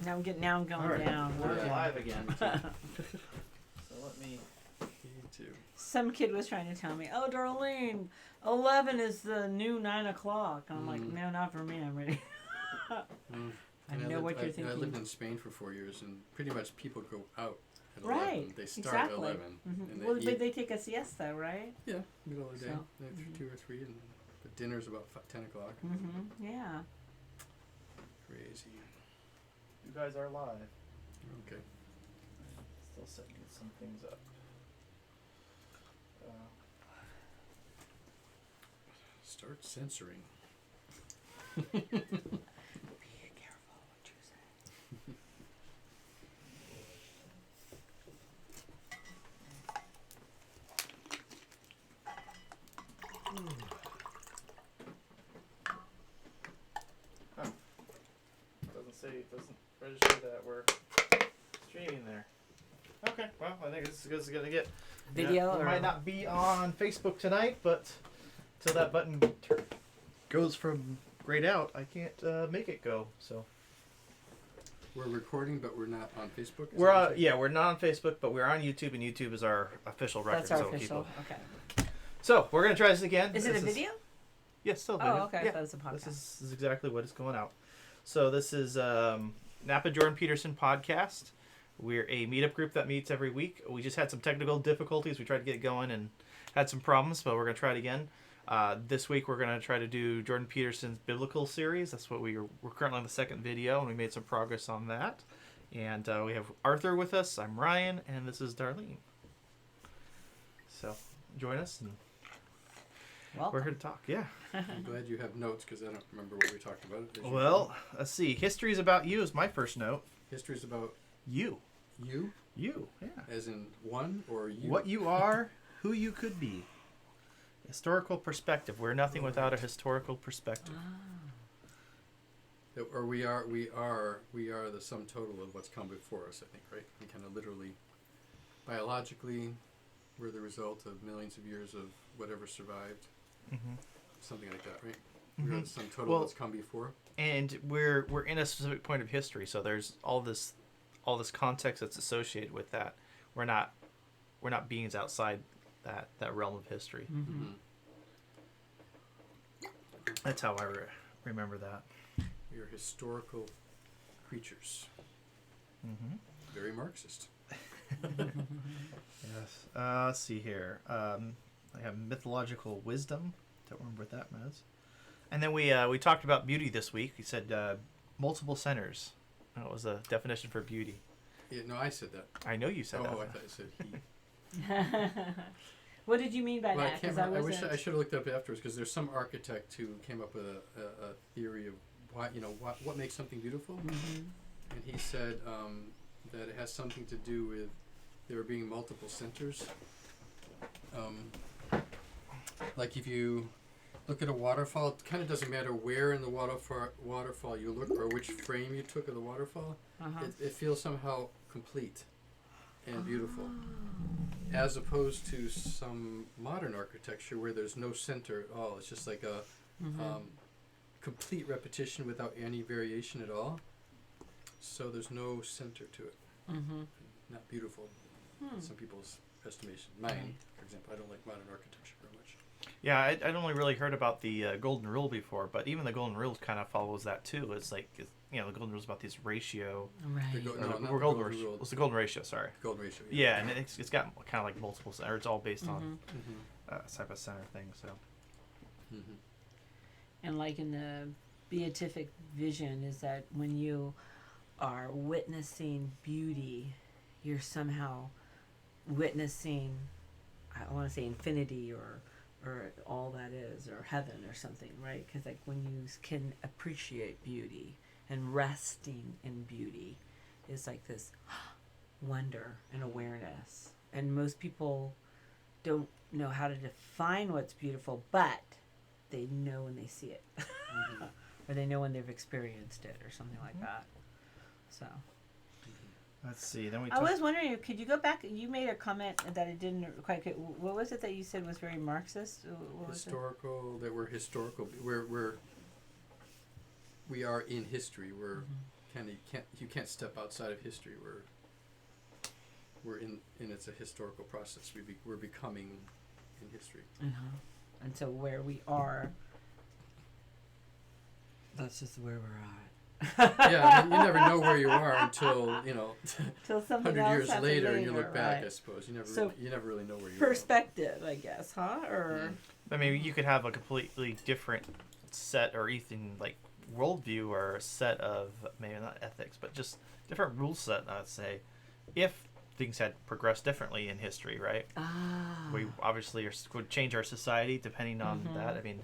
Now I'm going right. down. We're Okay. live again. So let me. Some kid was trying to tell me, "Oh, Darlene, 11 is the new 9 o'clock." And I'm like, "No, not for me. I'm ready." I know what you're thinking. I lived in Spain for 4 years, and pretty much people go out at Right, 11. They start exactly. at 11. Mm-hmm. And Well, they but eat, they take a siesta, right? yeah, middle of the day, So, 2 or 3, and but dinner's about 10 o'clock. Mm-hmm. Yeah. Crazy. You guys are live. Okay. Still setting some things up. Start censoring. Be careful what you say. Doesn't register that we're streaming there. Okay, well, I think this is gonna get Video we or might not be on Facebook tonight, but till that button goes from grayed out, I can't make it go. So We're recording, but we're not on Facebook. We're not on Facebook, but we're on YouTube, and YouTube is our official record. That's our so official. Okay. So we're gonna try this again. Is it a video? Yes, still a Oh, video. okay. Yeah. I thought it was a podcast. This is exactly what is going out. So this is Napa Jordan Peterson podcast. We're a meetup group that meets every week. We just had some technical difficulties. We tried to get it going and had some problems, but we're going to try it again. This week we're going to try to do Jordan Peterson's biblical series. That's what we're currently on the second video, and we made some progress on that. And we have Arthur with us. I'm Ryan, and this is Darlene. So join us, and we're here to talk. Yeah. I'm glad you have notes because I don't remember what we talked about. Well, let's see. History is about you is my first note. History is about You. you, You, yeah. as in one, or you. What you are, who you could be. Historical perspective. We're nothing without a historical perspective. Or we are the sum total of what's come before us. I think, right? We kind of literally, biologically, we're the result of millions of years of whatever survived. Mm-hmm. Something like that, right? Mm-hmm. We're the sum total of what's come before. And we're in a specific point of history, so there's all this context that's associated with that. We're not beings outside that realm of history. Mm-hmm. That's how I remember that. We are historical creatures. Mm-hmm. Very Marxist. Yes. Let's see here. I have mythological wisdom. Don't remember what that means. And then we talked about beauty this week. We said multiple centers. That was a definition for beauty. Yeah, no, I said that. I know you said that. Oh, I thought you said he. What did you mean by Well, I that? can't 'Cause remember. I wish wasn't- I should have looked up afterwards because there's some architect who came up with a theory of why what makes something beautiful, and he said that it has something to do with there being multiple centers. Like if you look at a waterfall, it kind of doesn't matter where in the waterfall you look or which frame you took of the waterfall. It feels somehow complete and beautiful, as opposed to some modern architecture where there's no center at all. It's just like a complete repetition without any variation at all. So there's no center to it. Not beautiful. In some people's estimation. Mine, for example, I don't like modern architecture very much. Yeah, I'd only really heard about the golden rule before, but even the golden rule kind of follows that too. It's like, the golden rule is about this ratio. Right. Golden ratio. It's the golden ratio. Sorry. Golden ratio. Yeah, and it's got kind of like multiple, or it's all based on type of center thing. So. And like in the beatific vision is that when you are witnessing beauty, you're somehow witnessing, I want to say infinity or all that is, or heaven or something, right? Because like when you can appreciate beauty and resting in beauty is like this wonder and awareness. And most people don't know how to define what's beautiful, but they know when they see it. Or they know when they've experienced it or something like that. So Let's see. Then we. I was wondering, could you go back? You made a comment that it didn't quite. What was it that you said was very Marxist? What historical. That we're historical. We are in history. We're you can't step outside of history. We're in it's a historical process. We're becoming in history. And so where we are, that's just where we're at. Yeah, I mean, you never know where you are until Till something 100 else years happened later, and you look back. right? I suppose you So never really know where you perspective, I guess, huh? Or I mean, you could have a completely different set or even like worldview or a set of maybe not ethics, but just different rule set. I'd say, if things had progressed differently in history, right? We obviously would change our society depending on that. I mean,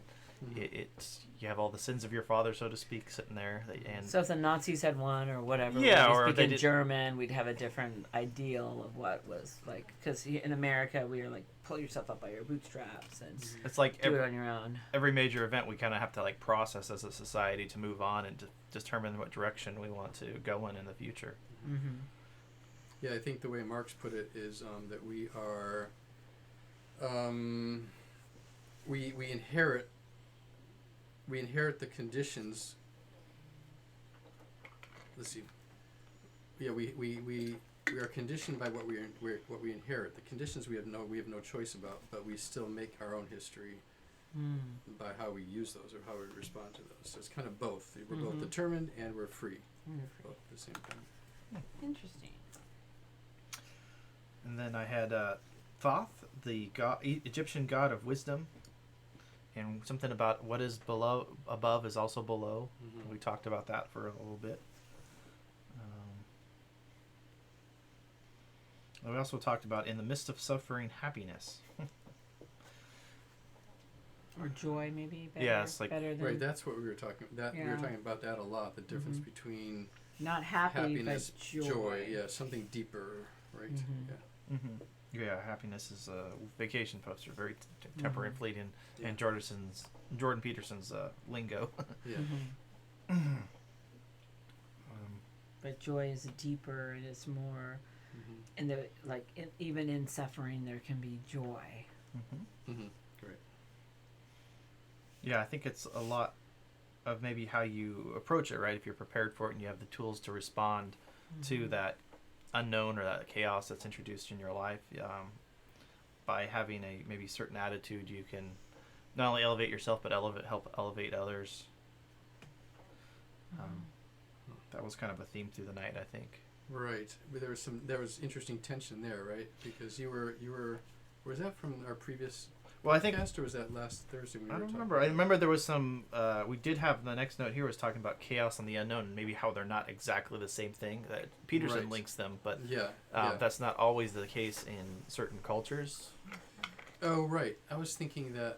it's you have all the sins of your father, so to speak, sitting there. And so if the Nazis had won or whatever, yeah, or or speak they in did, German, we'd have a different ideal of what was like. Because in America, we are like, pull yourself up by your bootstraps and it's like do it on your own. every major event we kind of have to like process as a society to move on and to determine what direction we want to go in the future. Mm-hmm. Yeah, I think the way Marx put it is that we are we inherit the conditions. Let's see. Yeah, we are conditioned by what we inherit. The conditions we have no choice about, but we still make our own history by how we use those or how we respond to those. So it's kind of both. We're both determined and we're free. Both at the same time. Interesting. And then I had Thoth, the Egyptian god of wisdom, and something about what is below above is also below. We talked about that for a little bit. We also talked about in the midst of suffering, happiness. Or joy, maybe. Better, yes, like better than Right, that's what we were talking about. We were talking about that a lot. The difference between not happy, happiness, but joy. Yeah, something deeper, right? Yeah. Yeah, happiness is a vacation poster, very temporary and fleeting, and Jordan Peterson's lingo. Yeah. But joy is deeper and it's more. And even in suffering, there can be joy. Great. Yeah, I think it's a lot of maybe how you approach it, right? If you're prepared for it and you have the tools to respond to that unknown or that chaos that's introduced in your life, by having a maybe certain attitude, you can not only elevate yourself but help elevate others. That was kind of a theme through the night, I think. Right, but there was interesting tension there, right? Because you were was that from our previous podcast, or was that last Thursday? I don't remember. I remember there was some. We did have the next note here was talking about chaos and the unknown, and maybe how they're not exactly the same thing. That Peterson links them, but that's not always the case in certain cultures. Oh, right. I was thinking that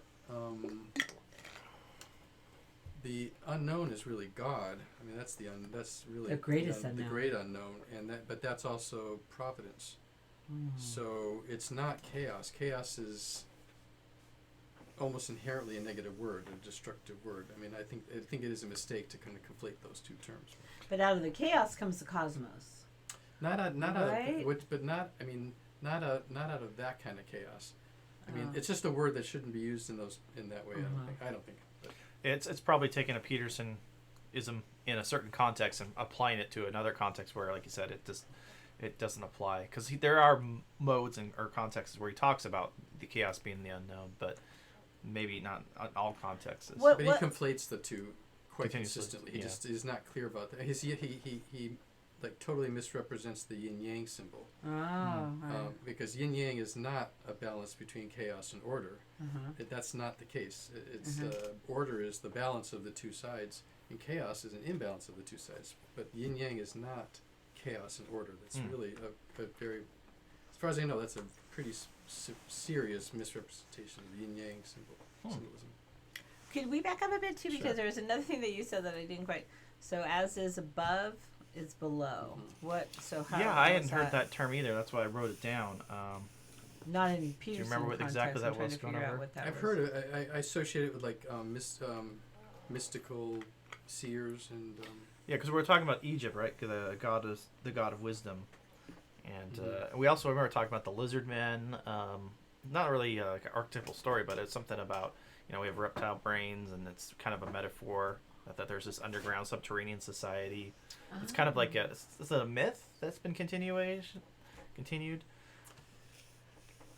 the unknown is really God. I mean, that's really the greatest unknown. The great unknown, but that's also providence. So it's not chaos. Chaos is almost inherently a negative word, a destructive word. I mean, I think it is a mistake to kind of conflate those two terms. But out of the chaos comes the cosmos. Not out of not out of that kind of chaos. I mean, it's just a word that shouldn't be used in that way. I don't think. But. It's probably taking a Petersonism in a certain context and applying it to another context where, like you said, it doesn't apply, because there are modes or contexts where he talks about the chaos being the unknown, but maybe not in all contexts. But he conflates the two quite consistently. He just is not clear about that. He like totally misrepresents the yin yang symbol. Because yin yang is not a balance between chaos and order. That's not the case. It's order is the balance of the two sides, and chaos is an imbalance of the two sides. But yin yang is not chaos and order. That's really a very, as far as I know, that's a pretty serious misrepresentation of yin yang symbolism. Could we back up a bit too, because there was another thing that you said that I didn't quite. So as is above is below. What? So how? Yeah, I hadn't heard that term either. That's why I wrote it down. Not in Peterson. Do you remember what exactly that was going over? I've heard it. I associate it with like mystical seers and. Yeah, because we're talking about Egypt, right? The god of wisdom, and we also remember talking about the lizard men. Not really like an archetypal story, but it's something about we have reptile brains, and it's kind of a metaphor that there's this underground subterranean society. It's kind of like is it a myth that's been continued?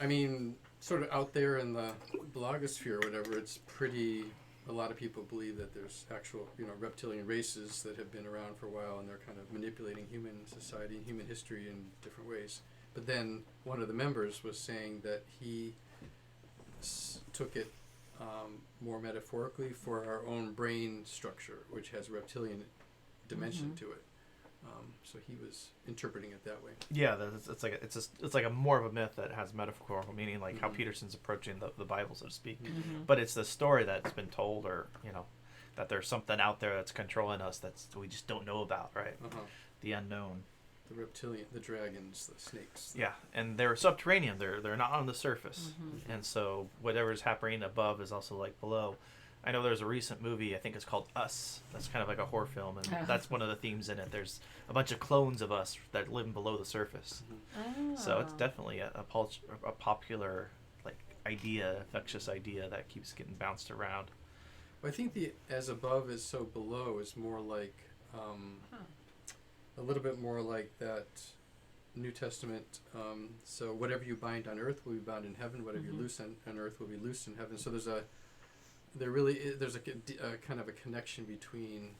I mean, sort of out there in the blogosphere or whatever, it's pretty. A lot of people believe that there's actual, reptilian races that have been around for a while, and they're kind of manipulating human society and human history in different ways. But then one of the members was saying that he took it more metaphorically for our own brain structure, which has a reptilian dimension to it. So he was interpreting it that way. Yeah, it's like a more of a myth that has metaphorical meaning, like how Peterson's approaching the Bible, so to speak. But it's the story that's been told, or that there's something out there that's controlling us that we just don't know about, right? The unknown. The reptilian, the dragons, the snakes. Yeah, and they're subterranean. They're not on the surface, and so whatever's happening above is also like below. I know there's a recent movie, I think it's called Us. That's kind of like a horror film, and that's one of the themes in it. There's a bunch of clones of us that live below the surface. So it's definitely a popular infectious idea that keeps getting bounced around. Well, I think the as above is so below is more like a little bit more like that New Testament. So whatever you bind on earth will be bound in heaven. Whatever you loose on earth will be loosed in heaven. So there's a kind of a connection between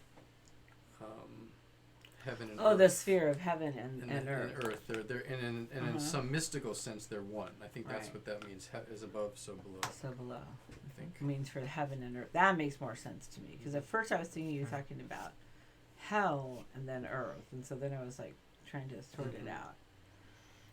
heaven and earth. Oh, the sphere of heaven and earth. And earth. They're in some mystical sense, they're one. I think that's what that means. As above, so below. So below. I think. It means for heaven and earth. That makes more sense to me. Because at first I was thinking you were talking about hell and then earth. And so then I was like trying to sort it out.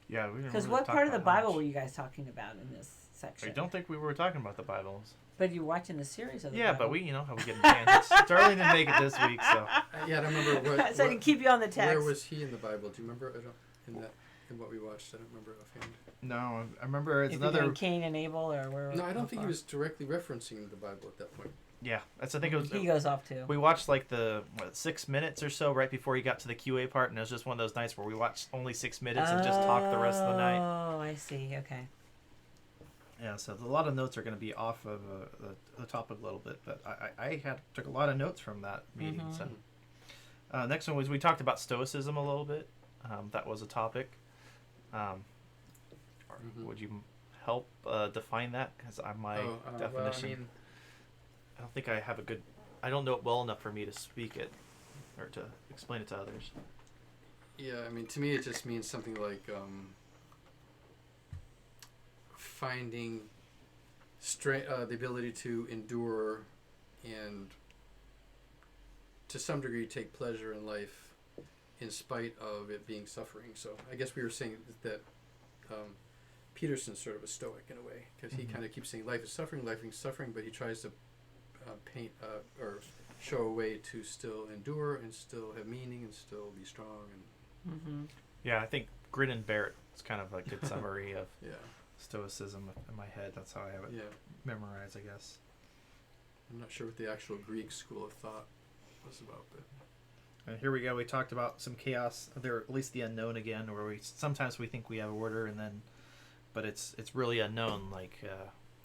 Yeah, we didn't Because really what talk part of the about Bible much. were you guys talking about in this section? I don't think we were talking about the Bibles. But you're watching the series of the Yeah, Bible. but we, how we get in tangents. Darlene didn't make it this week, so. I don't remember what. So I can keep you on the text. Where was he in the Bible? Do you remember? In what we watched, I don't remember offhand. No, I remember it's If another. you're doing Cain and Abel, or where? No, I don't think he was directly referencing the Bible at that point. Yeah, I think it was. He goes off too. We watched like the 6 minutes or so right before he got to the QA part, and it was just one of those nights where we watched only 6 minutes and just talked the rest of the night. Oh, I see. Okay. Yeah, so a lot of notes are going to be off of the topic a little bit, but I took a lot of notes from that meeting. So next one was we talked about Stoicism a little bit. That was a topic. Would you help define that? Because my definition. Well, I mean, I don't think I have a good. I don't know it well enough for me to speak it or to explain it to others. Yeah, I mean, to me, it just means something like finding the ability to endure and to some degree take pleasure in life in spite of it being suffering. So I guess we were saying that Peterson's sort of a stoic in a way, because he kind of keeps saying life is suffering, but he tries to paint or show a way to still endure and still have meaning and still be strong. And Yeah, I think grin and bear it is kind of like a good summary of yeah. Stoicism in my head. That's how I have it memorized, I guess. I'm not sure what the actual Greek school of thought was about, but And here we go. We talked about some chaos, or at least the unknown again, where sometimes we think we have order, but it's really unknown. Like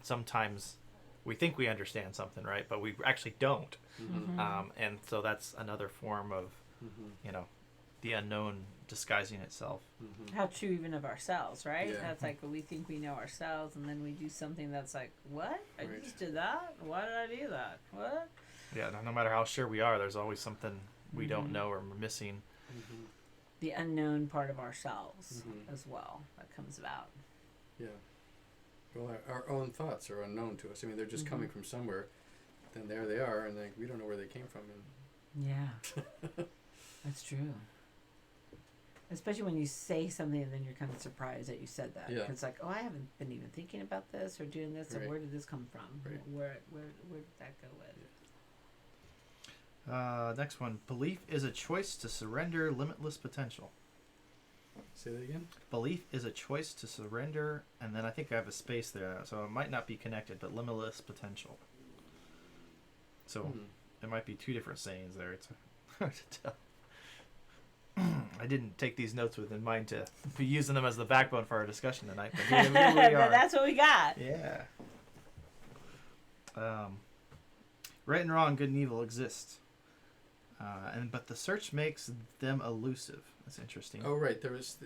sometimes we think we understand something, right? But we actually don't. And so that's another form of, the unknown disguising itself. How true even of ourselves, right? Yeah. That's like we think we know ourselves, and then we do something that's like, what? I Right. just did that? Why did I do that? What? Yeah, no matter how sure we are, there's always something we don't know or we're missing. The unknown part of ourselves as well that comes about. yeah. Well, our own thoughts are unknown to us. I mean, they're just coming from somewhere. Then there they are, and we don't know where they came from. And Yeah. That's true. Especially when you say something and then you're kind of surprised that you said that. Yeah. It's like, oh, I haven't been even thinking about this or doing this. Right. Or where did this come from? Right. Where did that go with? Next one. Belief is a choice to surrender limitless potential. say that again. Belief is a choice to surrender, and then I think I have a space there, so it might not be connected, but limitless potential. So it might be two different sayings there. It's hard to tell. I didn't take these notes in mind to be using them as the backbone for our discussion tonight, but here we are. That's what we got. Yeah. Right and wrong, good and evil exist. But the search makes them elusive. That's interesting. Oh, right. There was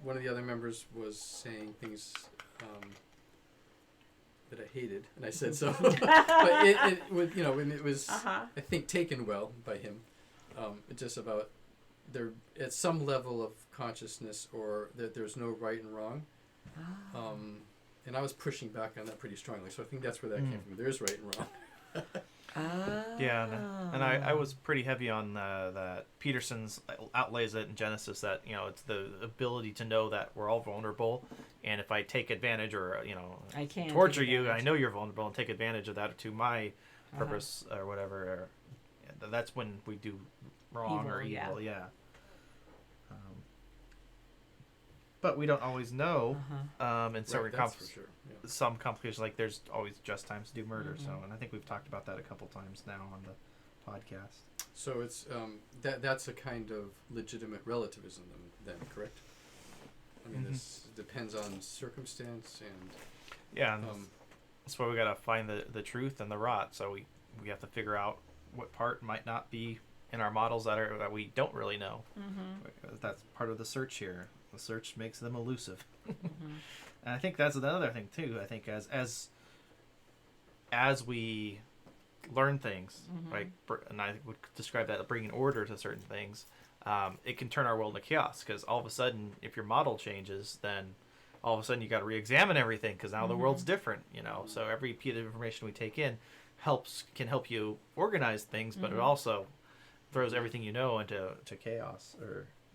one of the other members was saying things that I hated, and I said so. But it was, when it was, I think, taken well by him. Just about there at some level of consciousness, or that there's no right and wrong. And I was pushing back on that pretty strongly. So I think that's where that came from. There's right and wrong. Yeah, and I was pretty heavy on that Peterson's outlays it in Genesis that it's the ability to know that we're all vulnerable, and if I take advantage or I can't torture you, I know you're vulnerable and take advantage of that to my purpose or whatever. That's when we do wrong or evil. Yeah. But we don't always know. And certain some complications, like there's always just times to do murder. So, and I think we've talked about that a couple times now on the podcast. So it's that's a kind of legitimate relativism, then, correct? I mean, this depends on circumstance and. Yeah, and that's why we gotta find the truth and the rot. So we have to figure out what part might not be in our models that we don't really know. That's part of the search here. The search makes them elusive. And I think that's another thing too. I think as we learn things, right, and I would describe that bringing order to certain things, it can turn our world into chaos, because all of a sudden, if your model changes, then all of a sudden you got to re-examine everything, because now the world's different, So every piece of information we take in can help you organize things, but it also throws everything into chaos,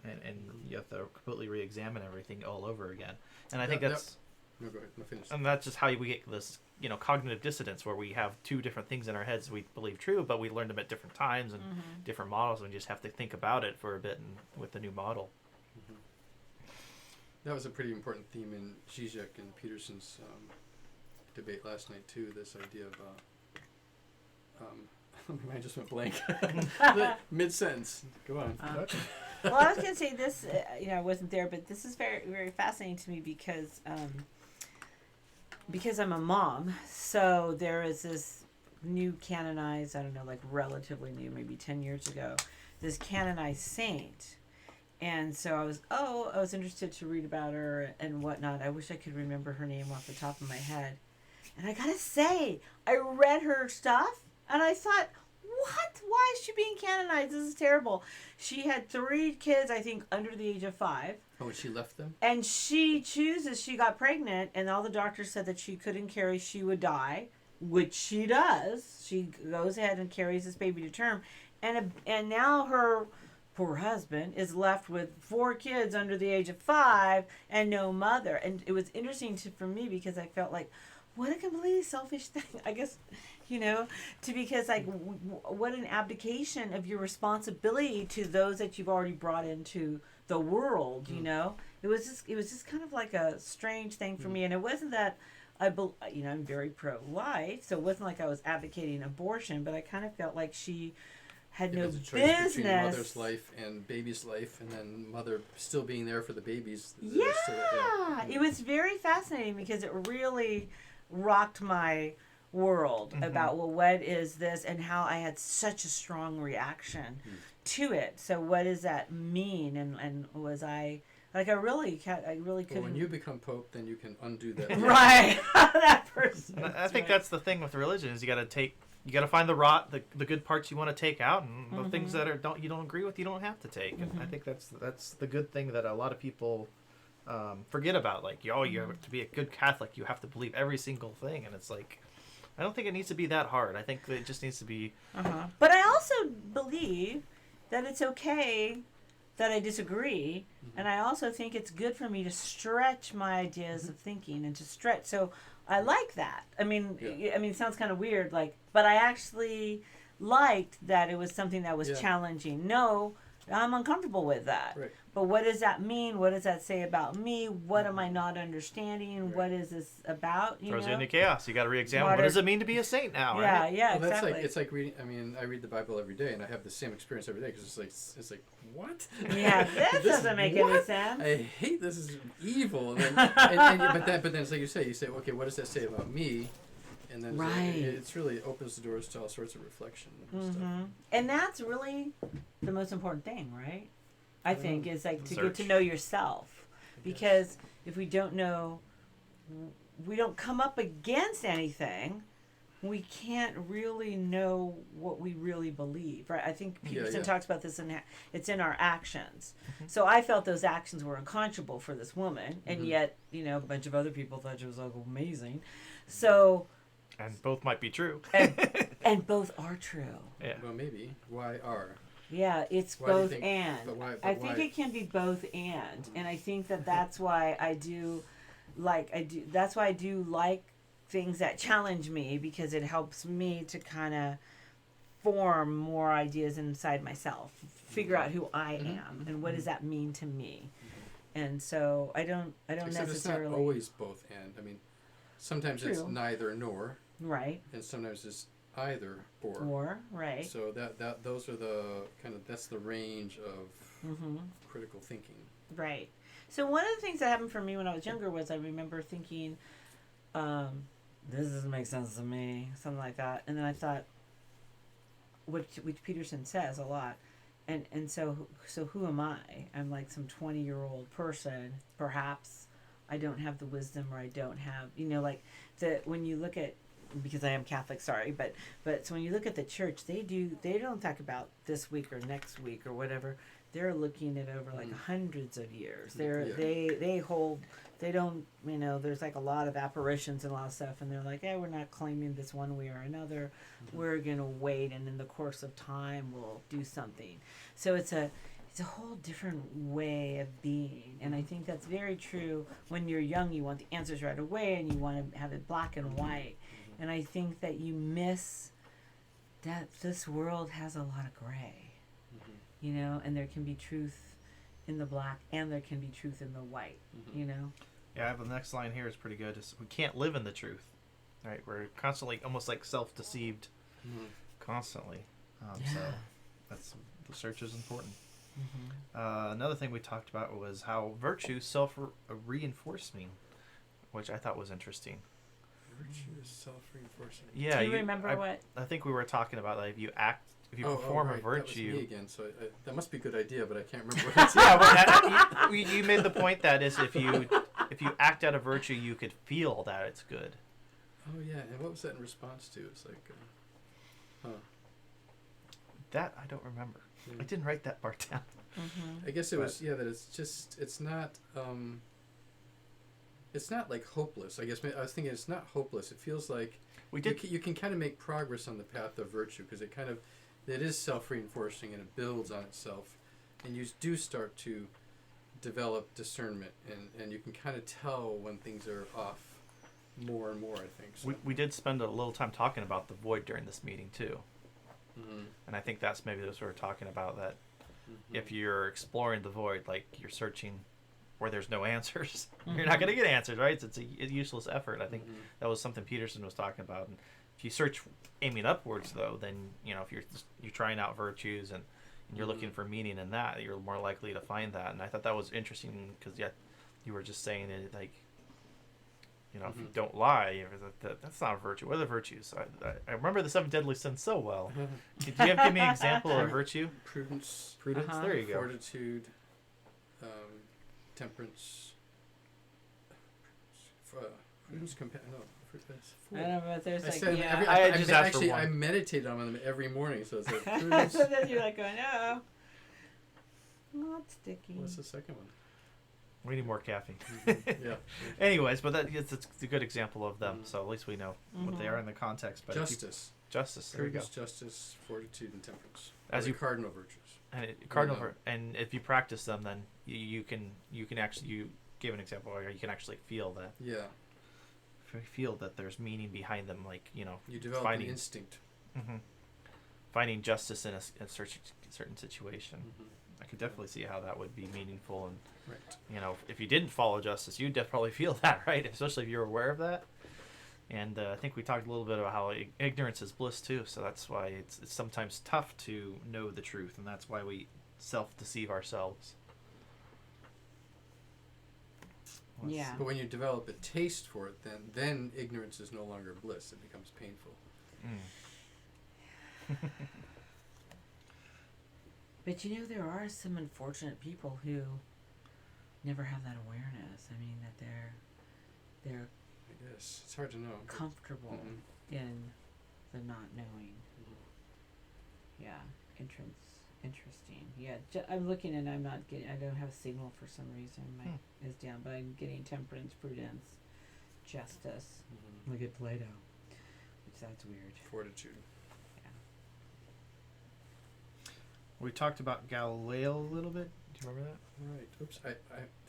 and you have to completely re-examine everything all over again. And I think that's no, go ahead. No, finish. And that's just how we get this cognitive dissonance, where we have two different things in our heads we believe true, but we learned them at different times and different models, and we just have to think about it for a bit with the new model. That was a pretty important theme in Zizek and Peterson's debate last night too, this idea of my mind just went blank. Mid-sentence. Go on. Well, I was going to say this, I wasn't there, but this is very, very fascinating to me because I'm a mom. So there is this new canonized, I don't know, like relatively new, maybe 10 years ago, this canonized saint. And so I was interested to read about her and whatnot. I wish I could remember her name off the top of my head. And I got to say, I read her stuff and I thought, what? Why is she being canonized? This is terrible. She had 3 kids, I think, under the age of 5. Oh, and she left them? And she got pregnant, and all the doctors said that she couldn't carry, she would die, which she does. She goes ahead and carries this baby to term. And now her poor husband is left with 4 kids under the age of 5 and no mother. And it was interesting for me because I felt like, what a completely selfish thing, I guess, because like what an abdication of your responsibility to those that you've already brought into the world. It was just kind of like a strange thing for me. And it wasn't that I'm very pro-life, so it wasn't like I was advocating abortion, but I kind of felt like she had no business between mother's life and baby's life, and then mother still being there for the babies. It was very fascinating because it really rocked my world about, well, what is this, and how I had such a strong reaction to it. So what does that mean? And was I like, I really couldn't. Well, when you become Pope, then you can undo that. Right. That person. I think that's the thing with religion, is you got to find the rot, the good parts you want to take out, and the things that you don't agree with, you don't have to take. And I think that's the good thing that a lot of people forget about. Like, you have to be a good Catholic, you have to believe every single thing, and it's like, I don't think it needs to be that hard. I think that it just needs to be. But I also believe that it's okay that I disagree, and I also think it's good for me to stretch my ideas of thinking and to stretch. So I like that. I mean, it sounds kind of weird, but I actually liked that it was something that was challenging. No, I'm uncomfortable with that. Right. But what does that mean? What does that say about me? What am I not understanding? Right. What is this about? Throws you into chaos. You got to re-examine. What does it mean to be a saint now? Yeah, right? yeah, well, exactly. It's like reading. I mean, I read the Bible every day, and I have the same experience every day because it's like what? Yeah, this doesn't make any sense. I hate this. Is evil. And then, but then it's like you say, okay, what does that say about me? and then Right. it's really opens the doors to all sorts of reflection and stuff. And that's really the most important thing, right? I think is like to get to Search. know yourself, because if we don't know, we don't come up against anything, we can't really know what we really believe, right? I think Peterson talks about this it's in our actions. So I felt those actions were unconscionable for this woman, and yet, a bunch of other people thought she was like amazing. So, And both might be true. and both are true. Yeah. Well, maybe. Why are? Yeah, it's Why do you both think- and. but why- but I think why? it can be both and I think that's why I do that's why I do like things that challenge me, because it helps me to kind of form more ideas inside myself, figure out who I am and what does that mean to me. And so I don't Except necessarily. it's not always both and. I mean, sometimes it's True. neither nor, Right. and sometimes it's either or. Or right. So that those are the that's the range of critical thinking. Right. So one of the things that happened for me when I was younger was I remember thinking, this doesn't make sense to me, something like that. And then I thought, which Peterson says a lot, and so who am I? I'm like some 20-year-old person. Perhaps I don't have the wisdom, or I don't have, like when you look at, because I am Catholic, sorry, but so when you look at the church, they don't talk about this week or next week or whatever. They're looking at over like hundreds of years. They hold. They don't. There's like a lot of apparitions and a lot of stuff, and they're like, "Hey, we're not claiming this one way or another. We're gonna wait, and in the course of time, we'll do something." So it's a whole different way of being, and I think that's very true. When you're young, you want the answers right away, and you want to have it black and white. And I think that you miss that this world has a lot of gray. And there can be truth in the black, and there can be truth in the white, Yeah, the next line here is pretty good. We can't live in the truth, right? We're constantly almost like self-deceived, constantly. So the search is important. Another thing we talked about was how virtue self-reinforcing, which I thought was interesting. Virtue is self-reinforcing. Yeah, do you remember what? I think we were talking about like if you perform a virtue. That was me again. So that must be a good idea, but I can't remember what it's. Yeah, but you made the point that is if you act out a virtue, you could feel that it's good. Oh yeah, and what was that in response to? It's like, That I don't remember. Yeah. I didn't write that part down. I guess it was that it's not like hopeless. I guess I was thinking it's not hopeless. It feels like you can kind of make progress on the path of virtue, because it is self-reinforcing and it builds on itself, and you do start to develop discernment, and you can kind of tell when things are off more and more, I think. So. We did spend a little time talking about the void during this meeting too. And I think that's maybe what we're talking about, that if you're exploring the void, like you're searching where there's no answers, you're not going to get answers, right? It's a useless effort. I think that was something Peterson was talking about. And if you search aiming upwards, though, then if you're trying out virtues and you're looking for meaning in that, you're more likely to find that. And I thought that was interesting, because you were just saying it like, if you don't lie, that's not a virtue. What are the virtues? I remember the 7 deadly sins so well. Could you give me an example of a virtue? Prudence. There you go. Fortitude. Temperance. Prudence. I don't know, but there's I like, said yeah. I just asked for one. I meditate on them every morning, so it's like prudence. So then you're like going, oh, not sticky. What's the second one? We need more caffeine. Yeah. Anyways, but it's a good example of them, so at least we know what they are in the context. But Justice. Justice. There you go. Prudence, justice, fortitude, and temperance. As you cardinal virtues. And if you practice them, then you can actually, you gave an example where you can actually feel that. Yeah. Feel that there's meaning behind them, like you develop an instinct. Finding justice in a certain situation. I could definitely see how that would be meaningful, and right. If you didn't follow justice, you'd definitely feel that, right? Especially if you're aware of that. And I think we talked a little bit about how ignorance is bliss too. So that's why it's sometimes tough to know the truth, and that's why we self-deceive ourselves. once. Yeah. But when you develop a taste for it, then ignorance is no longer bliss. It becomes painful. But there are some unfortunate people who never have that awareness. I mean, that they're I guess it's hard to know. comfortable in the not knowing. Yeah, interesting. Yeah, I'm looking and I don't have a signal for some reason. My is down, but I'm getting temperance, prudence, justice. Look at Plato, which that's weird. Fortitude. Yeah. We talked about Galileo a little bit. Do you remember that? Right. Oops. I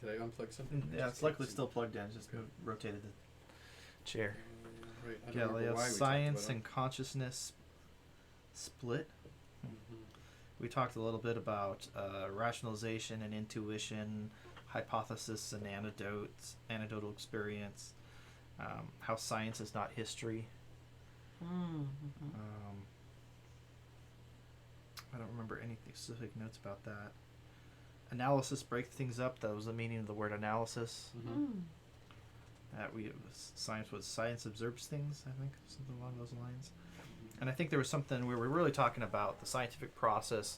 did I unplug something? Yeah, it's luckily still plugged in. Just rotated the chair. Right. I don't remember Galileo, why we talked science about and consciousness split. it. We talked a little bit about rationalization and intuition, hypothesis and anecdotal experience, how science is not history. I don't remember any specific notes about that. Analysis breaks things up. That was the meaning of the word analysis. That science observes things, I think, something along those lines. And I think there was something we were really talking about the scientific process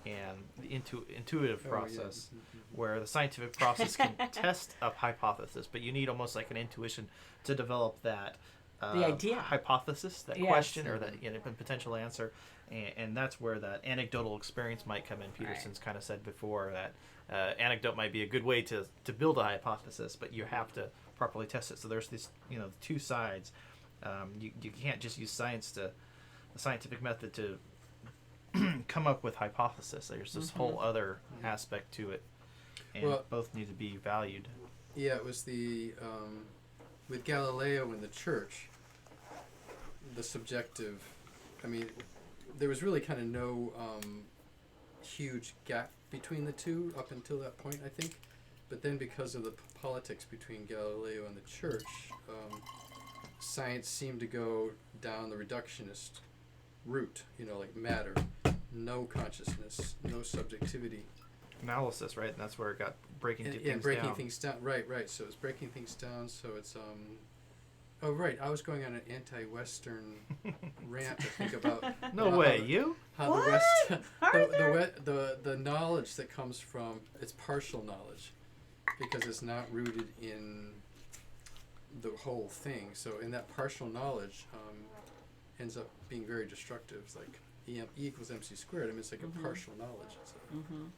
and the intuitive process, where the scientific process can test a hypothesis, but you need almost like an intuition to develop that the idea hypothesis, that question, or that potential answer. And that's where that anecdotal experience might come in. Peterson's kind of said before that anecdote might be a good way to build a hypothesis, but you have to properly test it. So there's this, two sides. You can't just use the scientific method to come up with hypothesis. There's this whole other aspect to it, and both need to be valued. Yeah, it was the with Galileo in the church, the subjective. I mean, there was really kind of no huge gap between the two up until that point, I think. But then, because of the politics between Galileo and the church, science seemed to go down the reductionist route. Like matter, no consciousness, no subjectivity. Analysis, right? And that's where it got breaking things down. Right. So it's breaking things down. So it's Oh right, I was going on an anti-Western rant. I think about how the knowledge that comes from it's partial knowledge, because it's not rooted in the whole thing. So in that partial knowledge, ends up being very destructive. It's like E equals MC squared. I mean, it's like a partial knowledge. It's a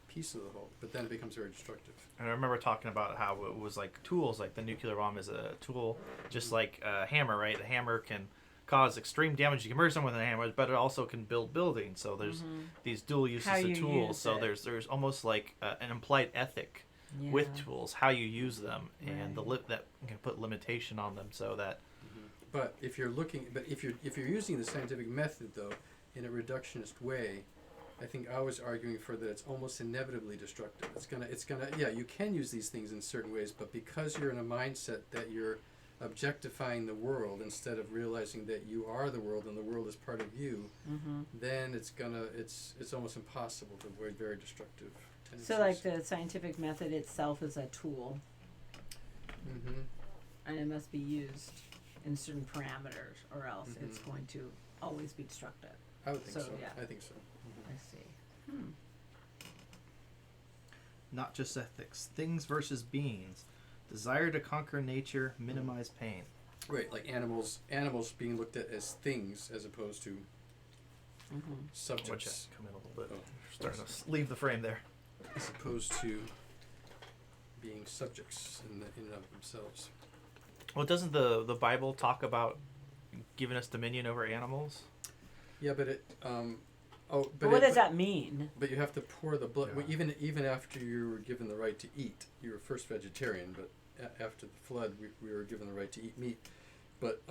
piece of the whole, but then it becomes very destructive. And I remember talking about how it was like tools, like the nuclear bomb is a tool, just like a hammer, right? The hammer can cause extreme damage. You can murder someone with a hammer, but it also can build buildings. So there's these dual uses of tools. So there's almost like an implied ethic with tools, how you use them, and that can put limitation on them, so that. But if you're using the scientific method though, in a reductionist way, I think I was arguing for that it's almost inevitably destructive. It's gonna you can use these things in certain ways, but because you're in a mindset that you're objectifying the world instead of realizing that you are the world and the world is part of you, then it's almost impossible to avoid very destructive tendencies. So like the scientific method itself is a tool, and it must be used in certain parameters, or else it's going to always be destructive. I would think so. Yeah. I think so. I see. Not just ethics. Things versus beings. Desire to conquer nature, minimize pain. Right, like animals being looked at as things as opposed to subjects. Come in a little bit. Starting to leave the frame there. As opposed to being subjects in and of themselves. Well, doesn't the Bible talk about giving us dominion over animals? Yeah, but it. But what does that mean? But you have to pour the blood. Yeah. Well, even after you were given the right to eat, you were first vegetarian. But after the flood, we were given the right to eat meat. But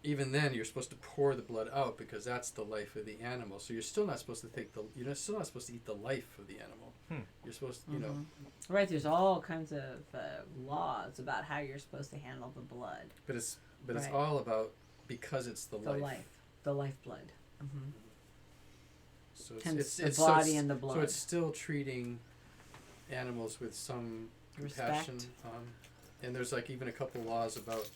even then, you're supposed to pour the blood out because that's the life of the animal. So you're still not supposed to You're still not supposed to eat the life of the animal. You're supposed to, Right. There's all kinds of laws about how you're supposed to handle the blood. But it's all about because it's the life. The lifeblood. So it's the body and the blood. So it's still treating animals with some compassion. And there's like even a couple laws about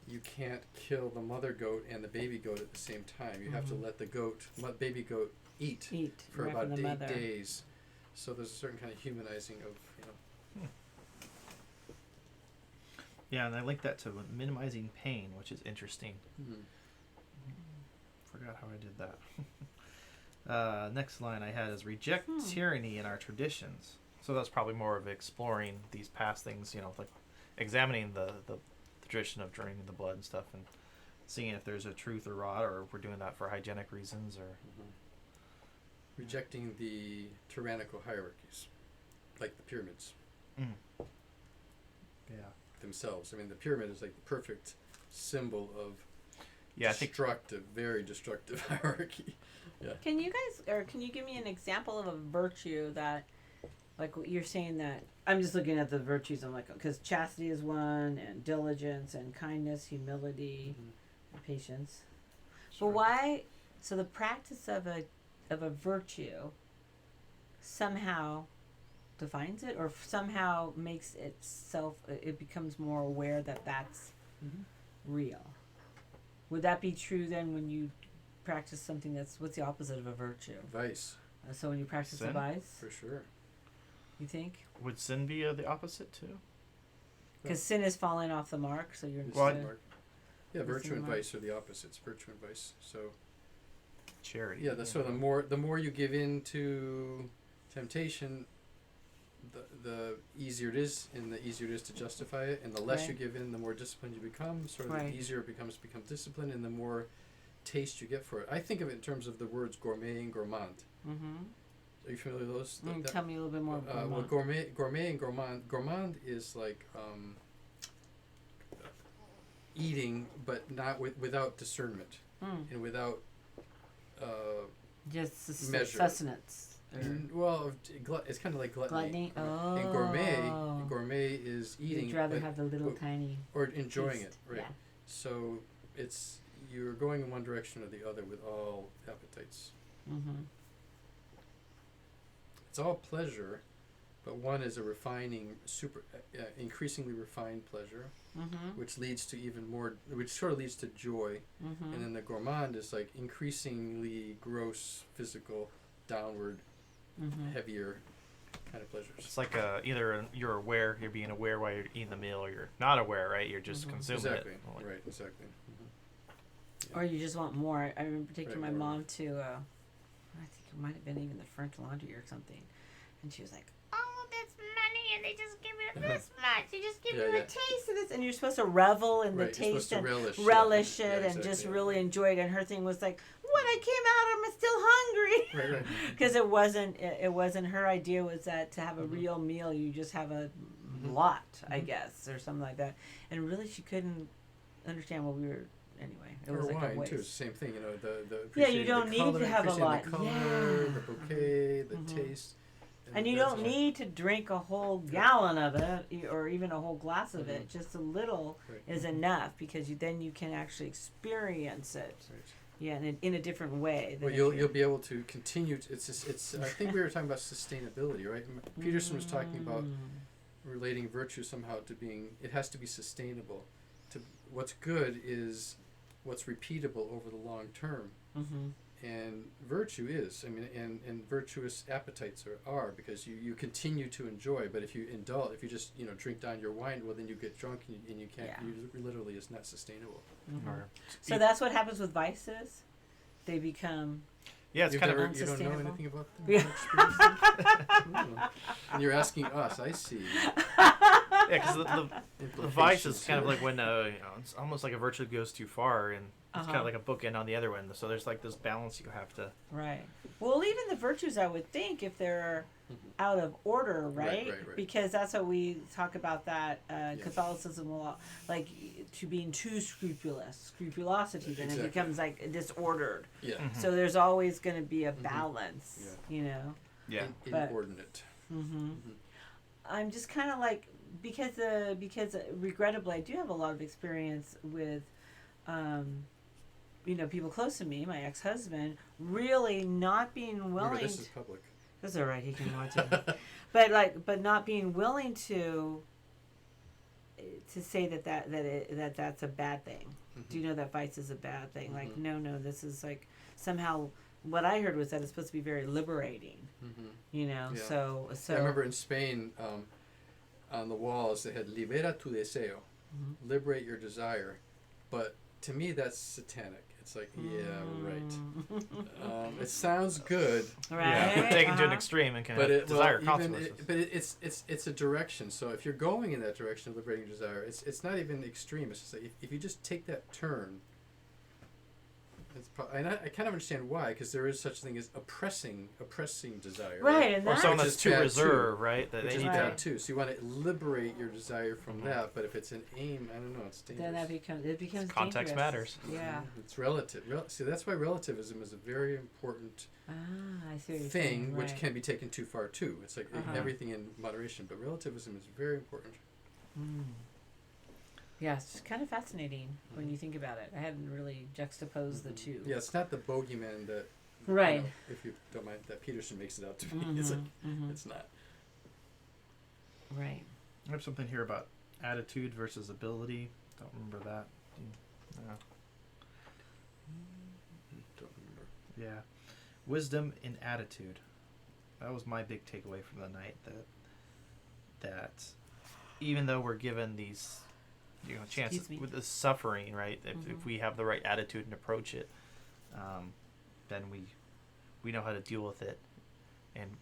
you can't kill the mother goat and the baby goat at the same time. You have to let the baby goat eat for right about from the 8 mother. days. So there's a certain kind of humanizing of, Yeah, and I link that to minimizing pain, which is interesting. Forgot how I did that. Next line I had is reject tyranny in our traditions. So that's probably more of exploring these past things, like examining the tradition of draining the blood and stuff, and seeing if there's a truth or rot, or if we're doing that for hygienic reasons, or rejecting the tyrannical hierarchies, like the pyramids themselves. I mean, the pyramid is like the perfect symbol of very destructive hierarchy. Yeah. Can you give me an example of a virtue that, like what you're saying, that I'm just looking at the virtues. I'm like, because chastity is one, and diligence, and kindness, humility, and patience. Sure. But why? So the practice of a virtue somehow defines it, or somehow makes it becomes more aware that that's real. Would that be true then when you practice something what's the opposite of a virtue? Vice. So when you practice a Sin? vice, For sure. you think? would sin be the opposite too? Because sin is falling off the mark, so you're Yeah, virtue and vice are the opposites. Virtue and vice. So Charity. yeah, so the more you give in to temptation, the easier it is, and the easier it is to justify it, and the less you give in, the more disciplined you become. Sort of the easier it becomes to become disciplined, and the more taste you get for it. I think of it in terms of the words gourmet and gourmand. Are you familiar with those? Tell me a little bit more. Well, gourmet and gourmand. Gourmand is like eating, but not without discernment and without just measure. Sustenance. Well, it's kind of like gluttony. Oh. And gourmet is eating. You'd rather have the little tiny. Or enjoying taste. it, right? Yeah. So you're going in one direction or the other with all appetites. It's all pleasure, but one is a increasingly refined pleasure, which leads to which sort of leads to joy. And then the gourmand is like increasingly gross, physical, downward, heavier kind of pleasures. It's like either you're being aware while you're eating the meal, or you're not aware, right? You're just consuming it. Right, exactly. Or you just want more. I remember taking my more. mom to, I think it might have been even the French Laundry or something, and she was like, "Oh, that's money, and they just give you this much. They just give you a taste of this, and you're supposed to revel in the taste and relish it, and just really enjoy it." And her thing was like, "When I came out, I'm still hungry," Right. Because it wasn't her idea. Was that to have a real meal, you just have a lot, I guess, or something like that. And really, she couldn't understand what we were. Anyway, it was like a waste. Too, same thing, you don't need to have a lot. The color, the bouquet, the taste. And you don't need to drink a whole gallon of it, or even a whole glass of it. Just a little is enough, because then you can actually experience it. Right. Yeah, in a different way. Well, you'll be able to continue. It's. I think we were talking about sustainability, right? Peterson was talking about relating virtue somehow to being. It has to be sustainable. What's good is what's repeatable over the long term. And virtue is, and virtuous appetites are because you continue to enjoy. But if you indulge, if you just drink down your wine, well then you get drunk and you can't. You literally is not sustainable. So that's what happens with vices. They become. Yeah, it's kind of unsustainable. You don't know anything about them? Yeah. And you're asking us. I see. Yeah, because the vice is kind of like when it's almost like a virtue goes too far, and it's kind of like a bookend on the other end. So there's like this balance you have to. Right. Well, even the virtues, I would think, if they're out of order, right? Because that's what we talk about. That Catholicism will like to being too scrupulosity, then it becomes like disordered. Yeah. So there's always going to be a balance, Yeah. Inordinate. I'm just kind of like because regrettably I do have a lot of experience with people close to me, my ex-husband, really not being willing. Remember, this is public. That's all right. He can watch it. But not being willing to to say that's a bad thing. Do you know that vice is a bad thing? Like, no, this is like somehow. What I heard was that it's supposed to be very liberating. You know, Yeah. so I remember in Spain, on the walls they had "Libera tu deseo," liberate your desire, but to me that's satanic. It's like, yeah, right. It sounds good, Right. Yeah, but taken to an extreme and can desire consequences. It's a direction. So if you're going in that direction of liberating your desire, it's not even extreme. It's just like if you just take that turn. And I kind of understand why, because there is such a thing as oppressing desire. Right, and or someone which that's is too bad reserved, too, right? That which they is need bad to. too. So you want to liberate your desire from that, but if it's an aim, I don't know, it's dangerous. Then it becomes Context dangerous. matters. Yeah. It's relative. See, that's why relativism is a very important I see what you're thing, saying. which Right. can be taken too far too. It's like everything in moderation, but relativism is very important. Yeah, it's kind of fascinating when you think about it. I hadn't really juxtaposed the two. Yeah, it's not the bogeyman that, Right. you know, if you don't mind, that Peterson makes it out to be. It's like, it's not. Right. I have something here about attitude versus ability. Don't remember that. No. Don't remember. Yeah. Wisdom in attitude. That was my big takeaway from the night. That even though we're given these chances with the suffering, right? If we have the right attitude and approach it, then we know how to deal with it and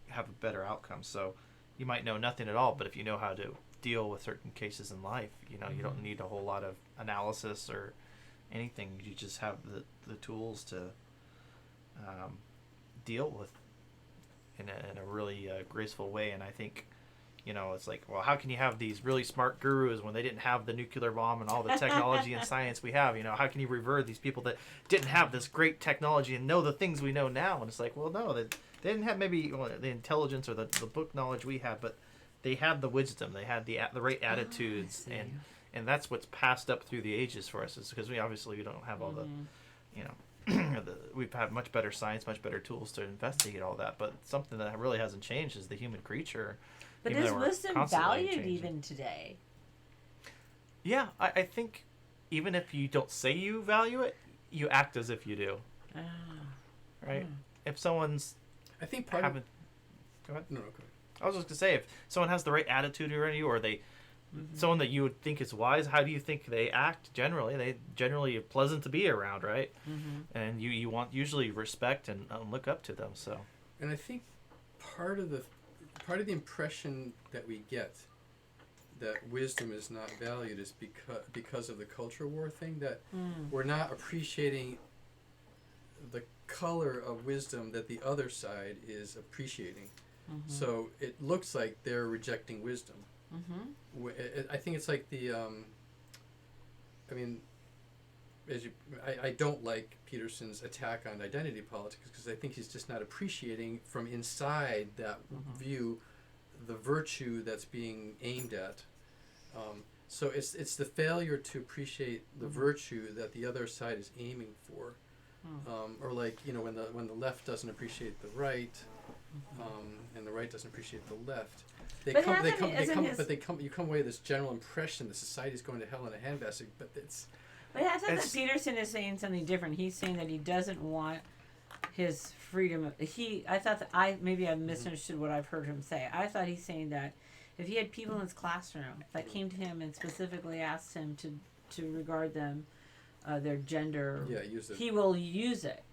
have a better outcome. So you might know nothing at all, but if you know how to deal with certain cases in life, you don't need a whole lot of analysis or anything. You just have the tools to deal with in a really graceful way. And I think it's like, well, how can you have these really smart gurus when they didn't have the nuclear bomb and all the technology and science we have? How can you revere these people that didn't have this great technology and know the things we know now? And it's like, well, no, they didn't have maybe the intelligence or the book knowledge we have, but they had the wisdom, they had the right attitudes, and that's what's passed up through the ages for us. Is because we don't have all the, we've had much better science, much better tools to investigate all that. But something that really hasn't changed is the human creature. But is wisdom valued even today? Yeah, I think even if you don't say you value it, you act as if you do. Right? If someone's... I think Go ahead. No, go ahead. I was just going to say, if someone has the right attitude around you, or someone that you would think is wise, how do you think they act generally? They generally are pleasant to be around, right? And you want usually respect and look up to them. So. And I think part of the impression that we get that wisdom is not valued is because of the culture war thing, that we're not appreciating the color of wisdom that the other side is appreciating. So it looks like they're rejecting wisdom. I think it's like the I don't like Peterson's attack on identity politics, because I think he's just not appreciating from inside that view the virtue that's being aimed at. So it's the failure to appreciate the virtue that the other side is aiming for, or like when the left doesn't appreciate the right, and the right doesn't appreciate the left. You come away with this general impression that society's going to hell in a handbasket, but it's. But I thought that Peterson is saying something different. He's saying that he doesn't want his freedom. I thought that I misunderstood what I've heard him say. I thought he's saying that if he had people in his classroom that came to him and specifically asked him to regard them, their gender, he will use it.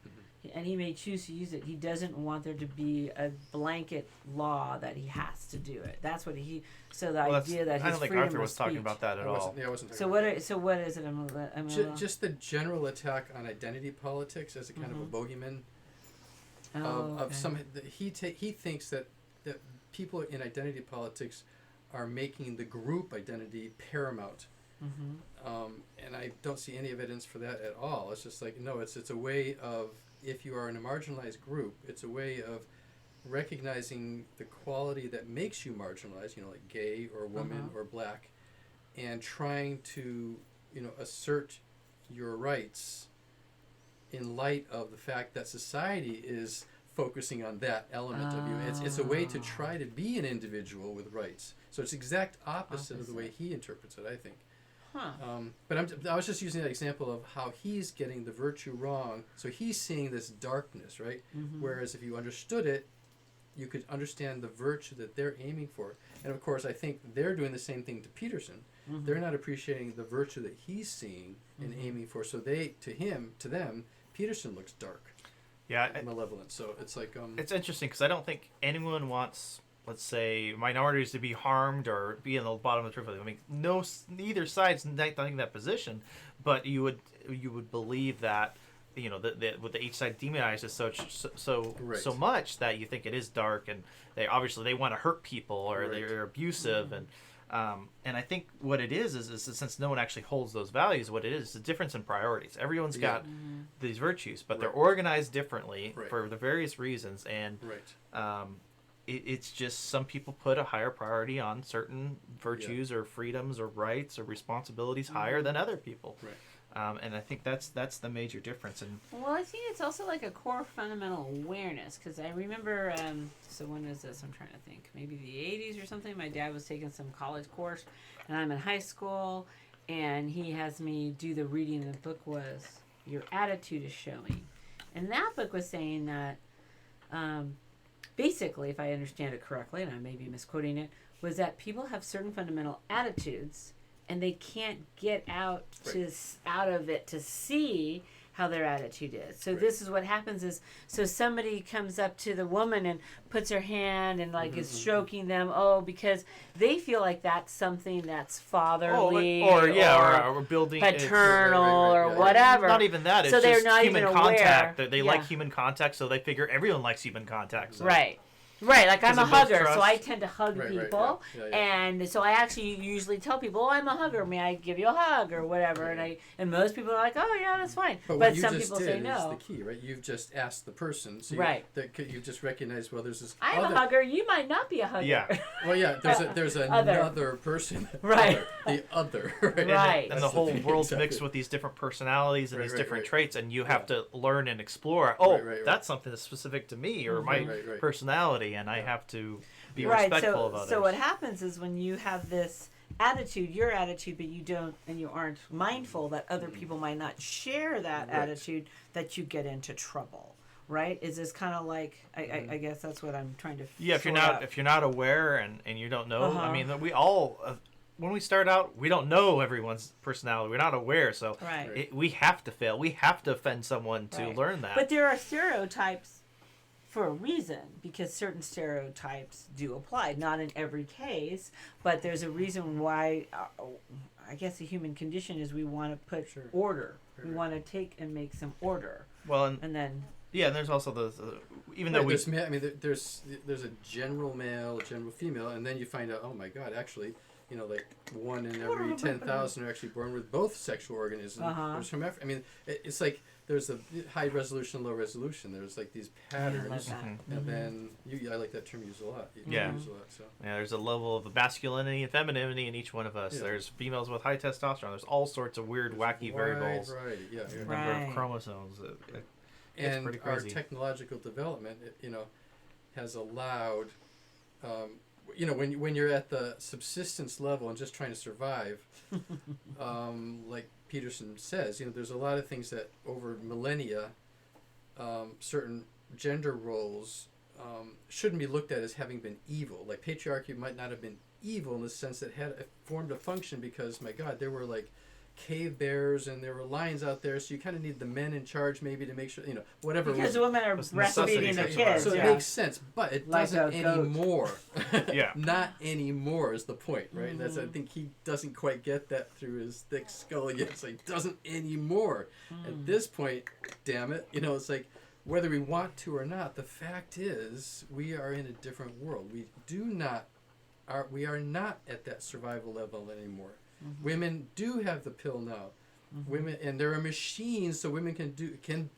And he may choose to use it. He doesn't want there to be a blanket law that he has to do it. That's what he. So the idea that I his don't think freedom Arthur was of talking speech. about that at all. I wasn't talking So what is it? Just the general attack on identity politics as a kind of a bogeyman. Of some, he thinks that people in identity politics are making the group identity paramount. And I don't see any evidence for that at all. It's just like, no, it's a way of, if you are in a marginalized group, it's a way of recognizing the quality that makes you marginalized, like gay or woman or black, and trying to, assert your rights in light of the fact that society is focusing on that element of you. It's a way to try to be an individual with rights. So it's exact opposite of the way he interprets it, I think. Huh. But I was just using that example of how he's getting the virtue wrong. So he's seeing this darkness, right? Mm-hmm. Whereas if you understood it, you could understand the virtue that they're aiming for. And of course, I think they're doing the same thing to Peterson. Mm-hmm. They're not appreciating the virtue that he's seeing and aiming for. So to them, Peterson looks dark. Yeah, Malevolent. So it's like it's interesting because I don't think anyone wants, let's say, minorities to be harmed or be in the bottom of the tree. I mean, neither side's not taking that position, but you would believe that, you know, that with each side demonizes so much that you think it is dark, and they obviously want to hurt people or they're abusive, and I think what it is since no one actually holds those values, what it is a difference in priorities. Everyone's got these virtues, but they're organized differently for the various reasons, and it's just some people put a higher priority on certain virtues or freedoms or rights or responsibilities higher than other people. And I think that's the major difference. And well, I think it's also like a core fundamental awareness, because I remember, so when was this? I'm trying to think. Maybe the 80s or something. My dad was taking some college course, and I'm in high school, and he has me do the reading. The book was Your Attitude is Showing. And that book was saying that, basically, if I understand it correctly, and I may be misquoting it, was that people have certain fundamental attitudes, and they can't get out of it to see how their attitude is. So this is what happens is, so somebody comes up to the woman and puts her hand and like is stroking them, because they feel like that's something that's fatherly or building paternal or whatever. Not even that. It's so just they're not human even contact. aware. They like human contact, so they figure everyone likes human contact. So. Right, like I'm a hugger, trust. so I tend to hug people, and so I actually usually tell people, "Oh, I'm a hugger. May I give you a hug or whatever?" And most people are like, "Oh, yeah, that's fine." But some people say no. Is the key, right? You've just asked the person, so you just recognize, well, there's this. I'm a hugger. You might not be a hugger. Yeah. Well, yeah. There's another person. Right. The other. Right. And the whole world's mixed with these different personalities and these different traits, and you have to learn and explore. That's something that's specific to me or my personality. And I have to be respectful of others. So what happens is when you have this attitude, your attitude, but you aren't mindful that other people might not share that attitude, that you get into trouble. Right? Is this kind of like I guess that's what I'm trying to. Yeah, if you're not aware and you don't know, I mean, we all when we start out, we don't know everyone's personality. We're not aware, so we have to fail. We have to offend someone to learn that. But there are stereotypes for a reason, because certain stereotypes do apply. Not in every case, but there's a reason why. I guess the human condition is we want to put order. We want to take and make some order. Well, and then. Yeah, and there's also even though there's a general male, a general female, and then you find out, oh my God, actually, like 1 in every 10,000 are actually born with both sexual organisms. There's I mean, it's like there's a high resolution, low resolution. There's like these patterns, and then I like that term used a lot. Use a lot, so. Yeah, there's a level of masculinity and femininity in each one of us. There's females with high testosterone. There's all sorts of weird, wacky variables. Number of chromosomes. And our technological development, has allowed, when you're at the subsistence level and just trying to survive, like Peterson says, there's a lot of things that over millennia, certain gender roles shouldn't be looked at as having been evil. Like patriarchy might not have been evil in the sense that it formed a function because, my God, there were like cave bears and there were lions out there, so you kind of need the men in charge maybe to make sure, whatever. Because women are breastfeeding their kids. So it makes sense, but it doesn't anymore. Not anymore is the point, right? And that's, I think he doesn't quite get that through his thick skull yet. So it doesn't anymore. At this point, damn it, it's like, whether we want to or not, the fact is we are in a different world. We are not at that survival level anymore. Women do have the pill now. Women, and there are machines so women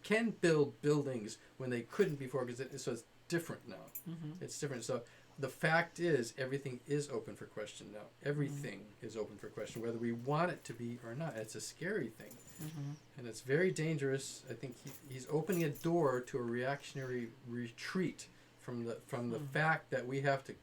can build buildings when they couldn't before, so it's different now. It's different. So the fact is, everything is open for question now. Everything is open for question, whether we want it to be or not. It's a scary thing, and it's very dangerous. I think he's opening a door to a reactionary retreat from the fact that we have to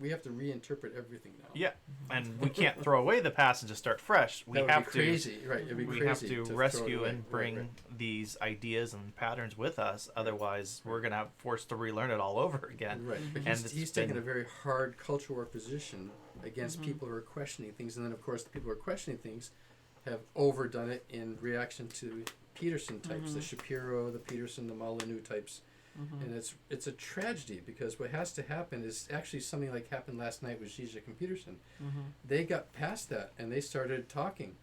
reinterpret everything now. Yeah, and we can't throw away the past and just start fresh. We That would have be to crazy, right? It'd be we crazy have to throw it rescue away. and bring these ideas and patterns with us. Otherwise, we're gonna have forced to relearn it all over again. Right, but And he's taken a very hard cultural war position against people who are questioning things, and then of course the people who are questioning things have overdone it in reaction to Peterson types, the Shapiro, the Peterson, the Molyneux types, and it's a tragedy because what has to happen is actually something like happened last night with Zizek and Peterson. They got past that and they started talking,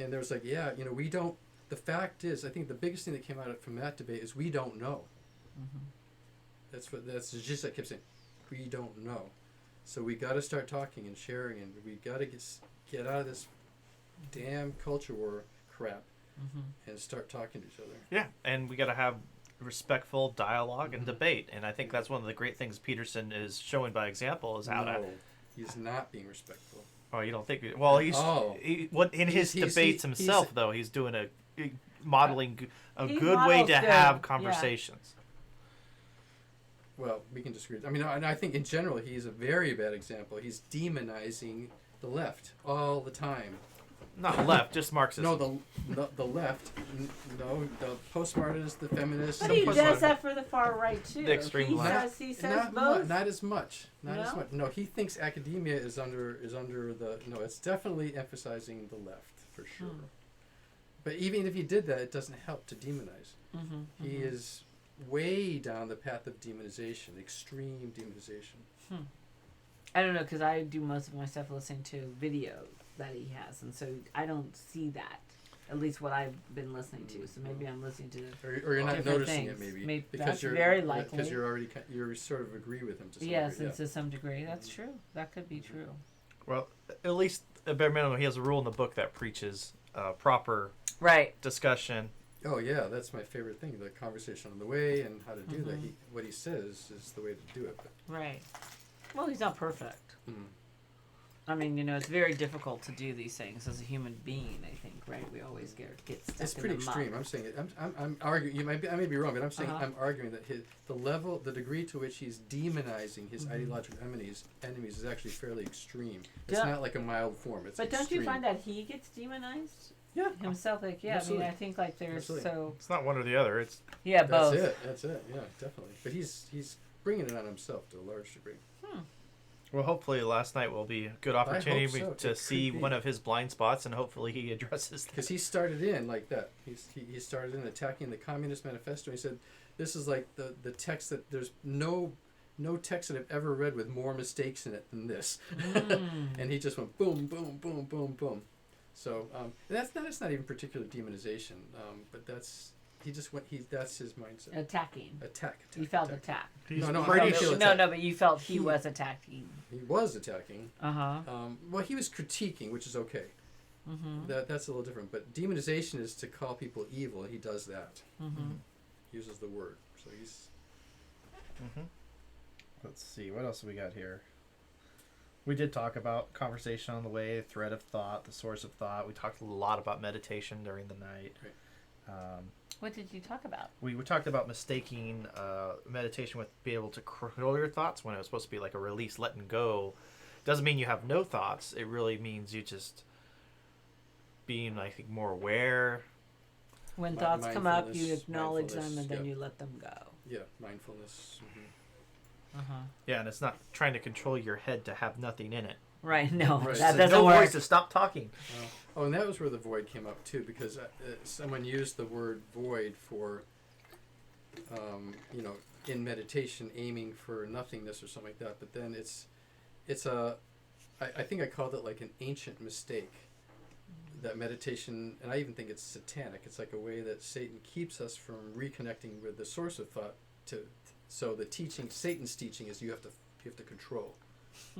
and there was like, yeah, you know, we don't. The fact is, I think the biggest thing that came out from that debate is we don't know. That's Zizek kept saying, we don't know. So we got to start talking and sharing, and we got to get out of this damn culture war crap and start talking to each other. Yeah, and we got to have respectful dialogue and debate, and I think that's one of the great things Peterson is showing by example is how to. He's not being respectful. Oh, you don't think? Well, he's in his debates himself, though. He's doing modeling a good way to have conversations. Well, we can disagree. I mean, and I think in general he's a very bad example. He's demonizing the left all the time. Not left, just Marxism. No, the left. No, the postmodernists, the feminists. But he does that for the far right too. The extreme left. He says both. Not as much. Not as much. No, he thinks academia is under the. No, it's definitely emphasizing the left for sure. But even if he did that, it doesn't help to demonize. He is way down the path of demonization, extreme demonization. I don't know, because I do most of my stuff listening to video that he has, and so I don't see that. At least what I've been listening to. So maybe I'm listening to or you're not noticing things. it maybe because that's you're very likely because you're sort of agree with him to some yes, degree. and to some degree that's true. That could be true. Well, at least at bare minimum, he has a rule in the book that preaches proper discussion. Oh yeah, that's my favorite thing: the conversation on the way and how to do that. What he says is the way to do it. Right. Well, he's not perfect. I mean, you know, it's very difficult to do these things as a human being. I think, right? We always get stuck. It's pretty extreme. I'm saying it. I'm arguing. I may be wrong, but I'm saying I'm arguing that the degree to which he's demonizing his ideological enemies is actually fairly extreme. It's not like a mild form. It's but extreme. Don't you find that he gets demonized? Yeah. Himself, like Absolutely. I mean, I think like there's so. It's not one or the other. It's both. That's it. Yeah, definitely. But he's bringing it on himself to a large degree. Well, hopefully last night will be a good opportunity so. to see one of his blind spots, and hopefully he addresses that. Because he started in like that. He started in attacking the Communist Manifesto. He said, this is like the text that there's no text that I've ever read with more mistakes in it than this. And he just went boom, boom, boom, boom, boom. So that's not even particular demonization, but that's... that's his mindset. Attacking. Attack. You felt attacked. But you felt he was attacking. He was attacking. Uh-huh. He was critiquing, which is okay. That's a little different. But demonization is to call people evil, and he does that. Uses the word. So he's... Let's see. What else have we got here? We did talk about conversation on the way, thread of thought, the source of thought. We talked a lot about meditation during the night. Right. What did you talk about? We talked about mistaking meditation with being able to control your thoughts when it was supposed to be like a release, letting go. Doesn't mean you have no thoughts. It really means you just being, I think, more aware. When thoughts come up, you acknowledge them and then you let them go. Yeah, mindfulness. Yeah, and it's not trying to control your head to have nothing in it. Right, no, Right. that So doesn't no work. voice to stop talking. And that was where the void came up too, because someone used the word void for, in meditation, aiming for nothingness or something like that. But then I think I called it like an ancient mistake. That meditation, and I even think it's satanic. It's like a way that Satan keeps us from reconnecting with the source of thought. So the teaching, Satan's teaching, is you have to control.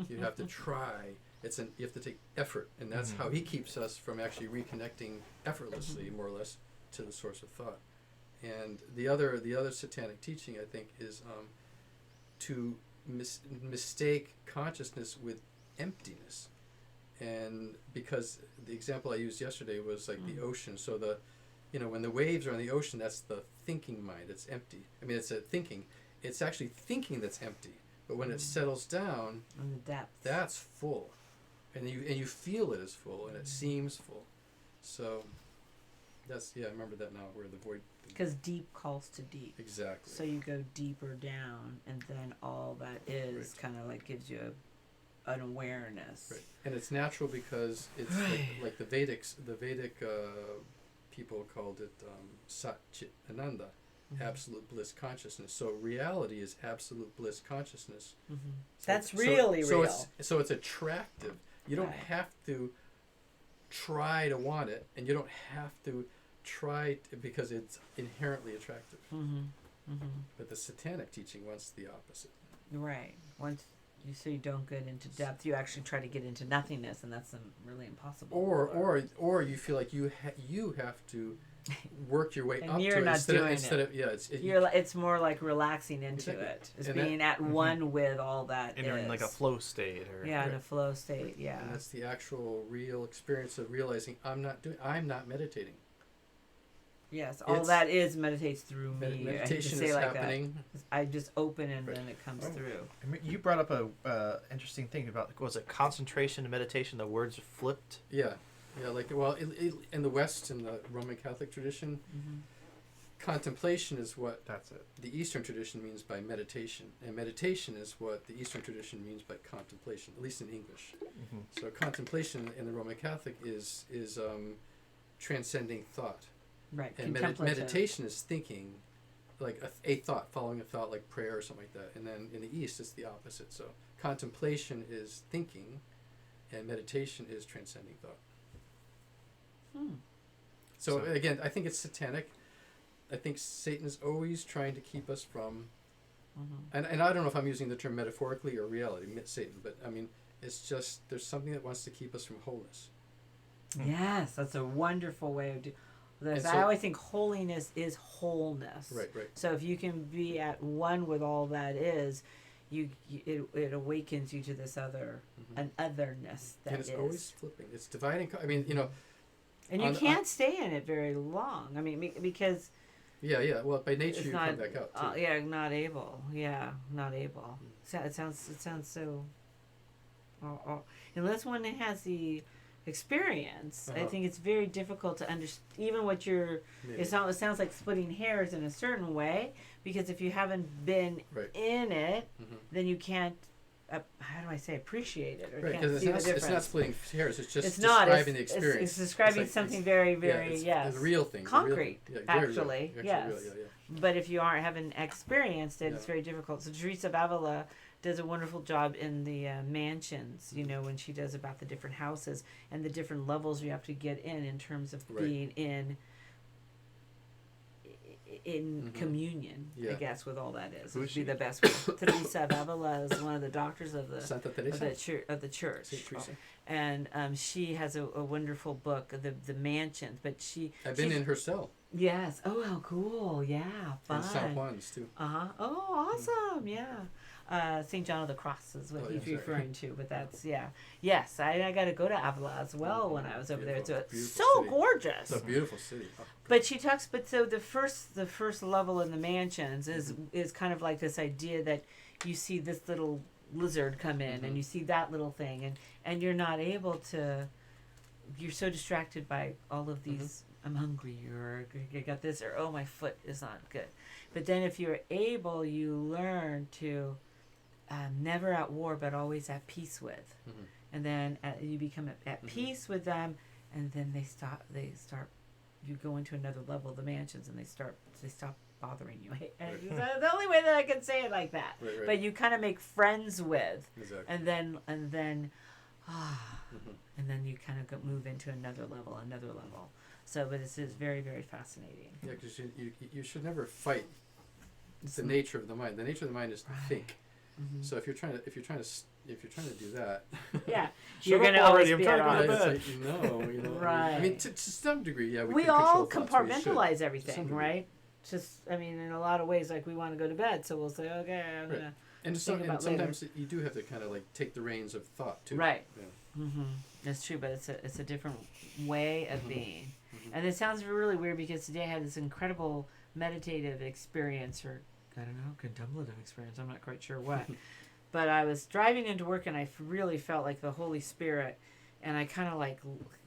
You have to try. You have to take effort, and that's how he keeps us from actually reconnecting effortlessly, more or less, to the source of thought. And the other satanic teaching, I think, is to mistake consciousness with emptiness. And because the example I used yesterday was like the ocean. So when the waves are on the ocean, that's the thinking mind. It's empty. I mean, it's a thinking. It's actually thinking that's empty. But when it settles down, in the depths, that's full, and you feel it is full, and it seems full. So that's I remember that now, where the void. Because deep calls to deep. Exactly. So you go deeper down, and then all that is kind of like gives you an awareness. Right. And it's natural because it's like the Vedic people called it Sat Chit Ananda. Absolute bliss consciousness. So reality is absolute bliss consciousness. Mm-hmm. That's really real. So it's attractive. You don't have to try to want it, and you don't have to try because it's inherently attractive. Mm-hmm. Mm-hmm. But the satanic teaching wants the opposite. Right. Once you don't get into depth, you actually try to get into nothingness, and that's really impossible. Or you feel like you have to work your way and up you're to it not instead doing of it. It's more like relaxing into it. It's being at one with all that and you're in like a flow state, or in a flow state. Yeah, and that's the actual real experience of realizing I'm not meditating. Yes, all that is meditates through me. Meditation is like happening. I just open and then it comes through. You brought up a interesting thing about, was it concentration and meditation? The words are flipped. Yeah, in the West, in the Roman Catholic tradition, contemplation is what the Eastern tradition means by meditation, and meditation is what the Eastern tradition means by contemplation, at least in English. Mm-hmm. So contemplation in the Roman Catholic is transcending thought. Right. And meditation is thinking, like a thought, following a thought, like prayer or something like that. And then in the East, it's the opposite. So contemplation is thinking, and meditation is transcending thought. So again, I think it's satanic. I think Satan is always trying to keep us from, and I don't know if I'm using the term metaphorically or reality, Satan, but I mean, it's just, there's something that wants to keep us from wholeness. Yes, that's a wonderful way of doing. I always think holiness is wholeness. Right. So if you can be at one with all that is, it awakens you to this an otherness that and it's always flipping. It's dividing. I mean, and you can't stay in it very long. I mean, because. Yeah. Well, by nature you come back out too. Not able. Yeah, not able. So it sounds so. Unless one has the experience, I think it's very difficult to understand even what you're. It sounds like splitting hairs in a certain way, because if you haven't been in it, then you can't. How do I say appreciate it? Or can't see the difference. It's not splitting hairs. It's just describing the experience. It's describing something very, very the real thing. Concrete, actually. Real. Yes. Real, yeah. But if you haven't experienced it, it's very difficult. So Teresa of Avila does a wonderful job in the mansions, when she does about the different houses and the different levels you have to get in terms of being in communion, I guess, with all that is. Would be the best way. Teresa of Avila is one of the doctors of the church. And she has a wonderful book, the mansions. But I've been in her cell. Yes. Oh, how cool! Yeah, fun. And San Juan's too. Oh, awesome! Yeah. St. John of the Cross is what he's referring to, but that's Yes, I got to go to Avila as well when I was over there. It's so city. Gorgeous. It's a beautiful city. But she talks. But so the first level in the mansions is kind of like this idea that you see this little lizard come in, and you see that little thing, and you're not able to. You're so distracted by all of these. I'm hungry, or I got this, or oh, my foot is not good. But then if you're able, you learn to never at war, but always at peace with. And then you become at peace with them, and then they start. You go into another level of the mansions, and they stop bothering you. The only way that I can say it like that. Right. But you kind of make friends with, exactly. and then and then you kind of move into another level. So, but this is very, very fascinating. Yeah, because you should never fight the nature of the mind. The nature of the mind is to think. So if you're trying to do that, you're going to always be at odds. odds. Right. I mean, to some degree, we all compartmentalize everything, right? Just, I mean, in a lot of ways, like we want to go to bed, so we'll say, okay, I'm gonna. And think about sometimes you do have to kind of like take the reins of thought too. Right. Yeah. Mm-hmm. That's true, but it's a different way of being. And it sounds really weird because today I had this incredible meditative experience, or I don't know, contemplative experience. I'm not quite sure what. But I was driving into work and I really felt like the Holy Spirit, and I kind of like,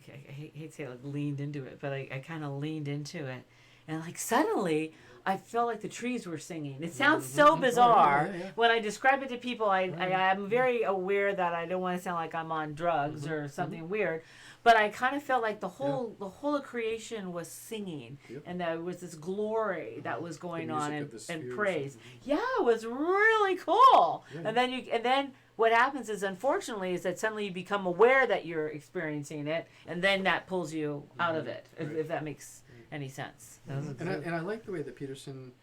I hate to say like leaned into it, but I kind of leaned into it. And like suddenly I felt like the trees were singing. It sounds so bizarre. Oh, yeah. When I describe it to people, I'm very aware that I don't want to sound like I'm on drugs or something weird. But I kind of felt like the whole of creation was singing, and there was this glory that was going on and praise. Yeah, it was really cool. Yeah. And then what happens is, unfortunately, is that suddenly you become aware that you're experiencing it, and then that pulls you out of it. If that makes any sense. And I like the way that Peterson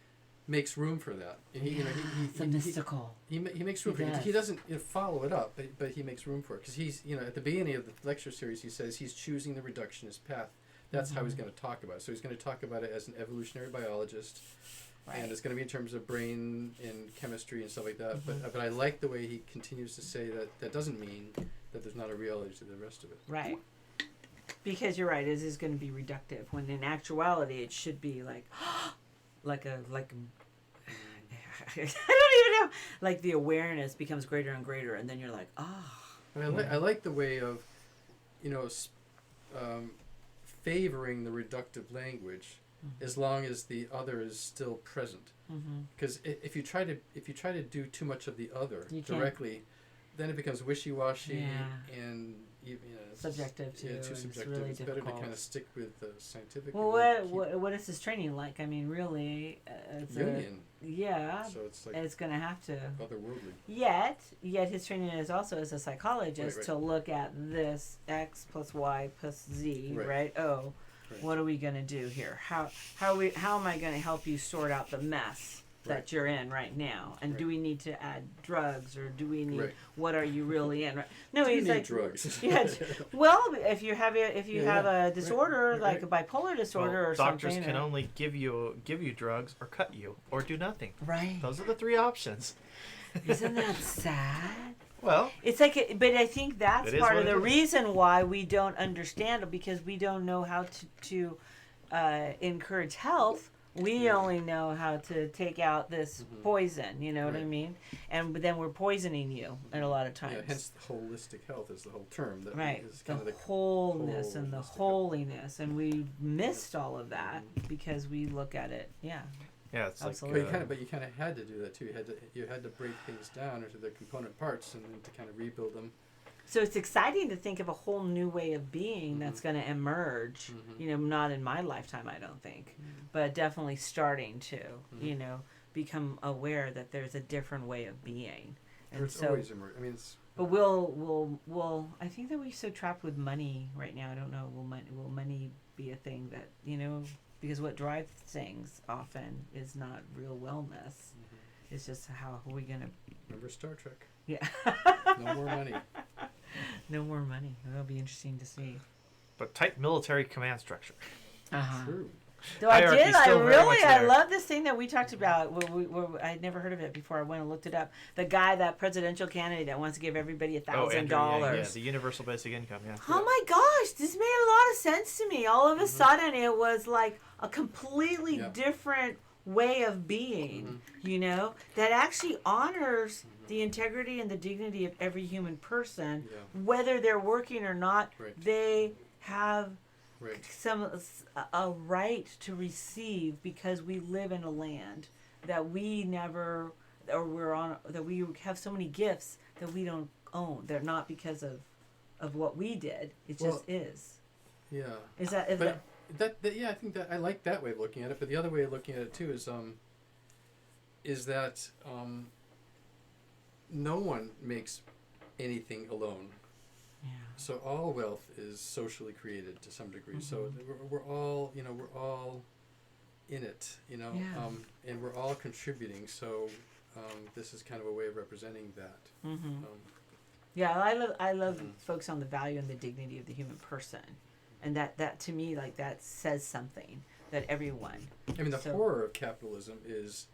makes room for that. And it's mystical. He makes room for it. He doesn't follow it up, but he makes room for it because he's at the beginning of the lecture series he says he's choosing the reductionist path. That's how he's going to talk about it. So he's going to talk about it as an evolutionary biologist, and it's going to be in terms of brain and chemistry and stuff like that. But I like the way he continues to say that doesn't mean that there's not a reality to the rest of it. Right. Because you're right, it is going to be reductive. When in actuality, it should be like I don't even know. Like the awareness becomes greater and greater, and then you're like, I like the way of, favoring the reductive language, as long as the other is still present. Because if you try to do too much of the other directly, then it becomes wishy-washy and subjective too. Yeah, too subjective. It's really it's difficult. better to kind of stick with the scientific. Well, what is this training like? I mean, really, it's Jungian. So it's like it's going to have to otherworldly. Yet his training is also as a psychologist to look at this X plus Y plus Z, right? Oh, what are we going to do here? How am I going to help you sort out the mess that you're in right now? And do we need to add drugs, or do we need what are you really in? No, do he's you like need drugs. well, if you have a disorder like a bipolar disorder or doctors something, can only give you drugs or cut you or do nothing. Right. Those are the three options. Isn't that sad? Well, it's like, but I think that's part of the reason why we don't understand it, because we don't know how to encourage health. We only know how to take out this poison, you know what I mean? And then we're poisoning you at a lot of times. Yeah, hence holistic health is the whole term. That is the kind of wholeness and the holiness. And we missed all of that because we look at it, Yeah, it's absolutely. Like, but you kind of had to do that too. You had to break things down into their component parts and then to kind of rebuild them. So it's exciting to think of a whole new way of being that's going to emerge, not in my lifetime, I don't think, but definitely starting to, become aware that there's a different way of being. And it's always emerging. I mean, but we'll, I think that we're so trapped with money right now. I don't know, will money be a thing that, because what drives things often is not real wellness. It's just how are we going to... Remember Star Trek? Yeah. No more money. No more money. That'll be interesting to see. But tight military command structure. True. So I love this thing that we talked about. I'd never heard of it before. I went and looked it up. The guy, that presidential candidate that wants to give everybody $1,000. Yeah, the universal basic income. Yeah. Oh my gosh, this made a lot of sense to me. All of a sudden, it was like a completely different way of being. That actually honors the integrity and the dignity of every human person, whether they're working or not. They have a right to receive, because we live in a land that we never, that we have so many gifts that we don't own. They're not because of what we did. It just is. Yeah. Yeah, I think that I like that way of looking at it. But the other way of looking at it too is that no one makes anything alone. Yeah. So all wealth is socially created to some degree. So we're all in it, and we're all contributing. So this is kind of a way of representing that. I love focus on the value and the dignity of the human person, and that to me, like, that says something, that everyone. I mean, the horror of capitalism is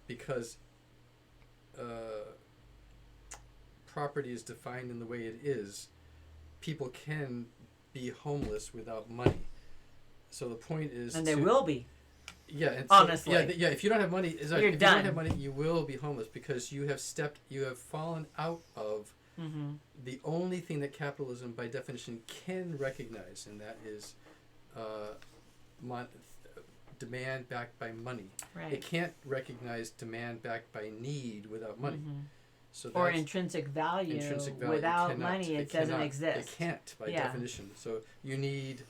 because property is defined in the way it is, people can be homeless without money. So the point is, and they will be. Yeah, and honestly, so, yeah. If you don't have money, if You're you done. don't have money, you will be homeless because you have fallen out of the only thing that capitalism, by definition, can recognize, and that is demand backed by money. Right. It can't recognize demand backed by need without money. So or intrinsic value, without money, it doesn't exist. It can't, by definition. So you need.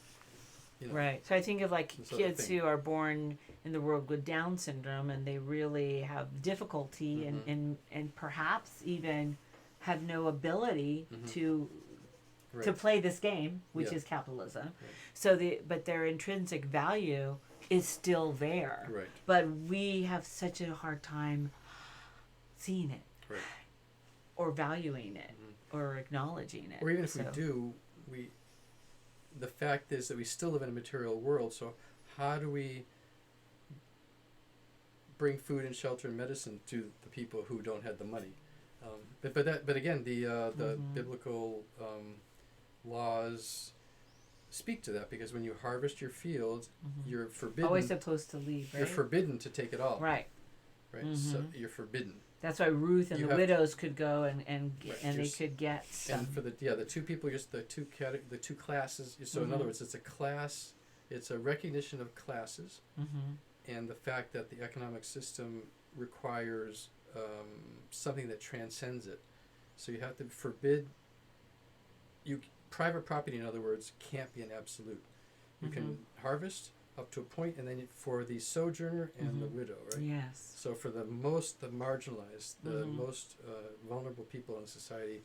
Right. So I think of like kids who are born in the world with Down syndrome, and they really have difficulty and perhaps even have no ability to play this game, which is capitalism. Right. So but their intrinsic value is still there. Right. But we have such a hard time seeing it. Right. Or valuing it or acknowledging it. Or even if we do, the fact is that we still live in a material world, so how do we bring food and shelter and medicine to the people who don't have the money? But again, the biblical laws speak to that, because when you harvest your field, you're forbidden. Always supposed to leave, right? You're forbidden to take it all. Right. Right. So you're forbidden. That's why Ruth and the widows could go and they could get some. And for the two people, just the two classes. So in other words, it's a class. It's a recognition of classes, and the fact that the economic system requires something that transcends it. So you have to forbid. Private property, in other words, can't be an absolute. You can harvest up to a point, and then for the sojourner and the widow, right? Yes. So for the marginalized, the most vulnerable people in society,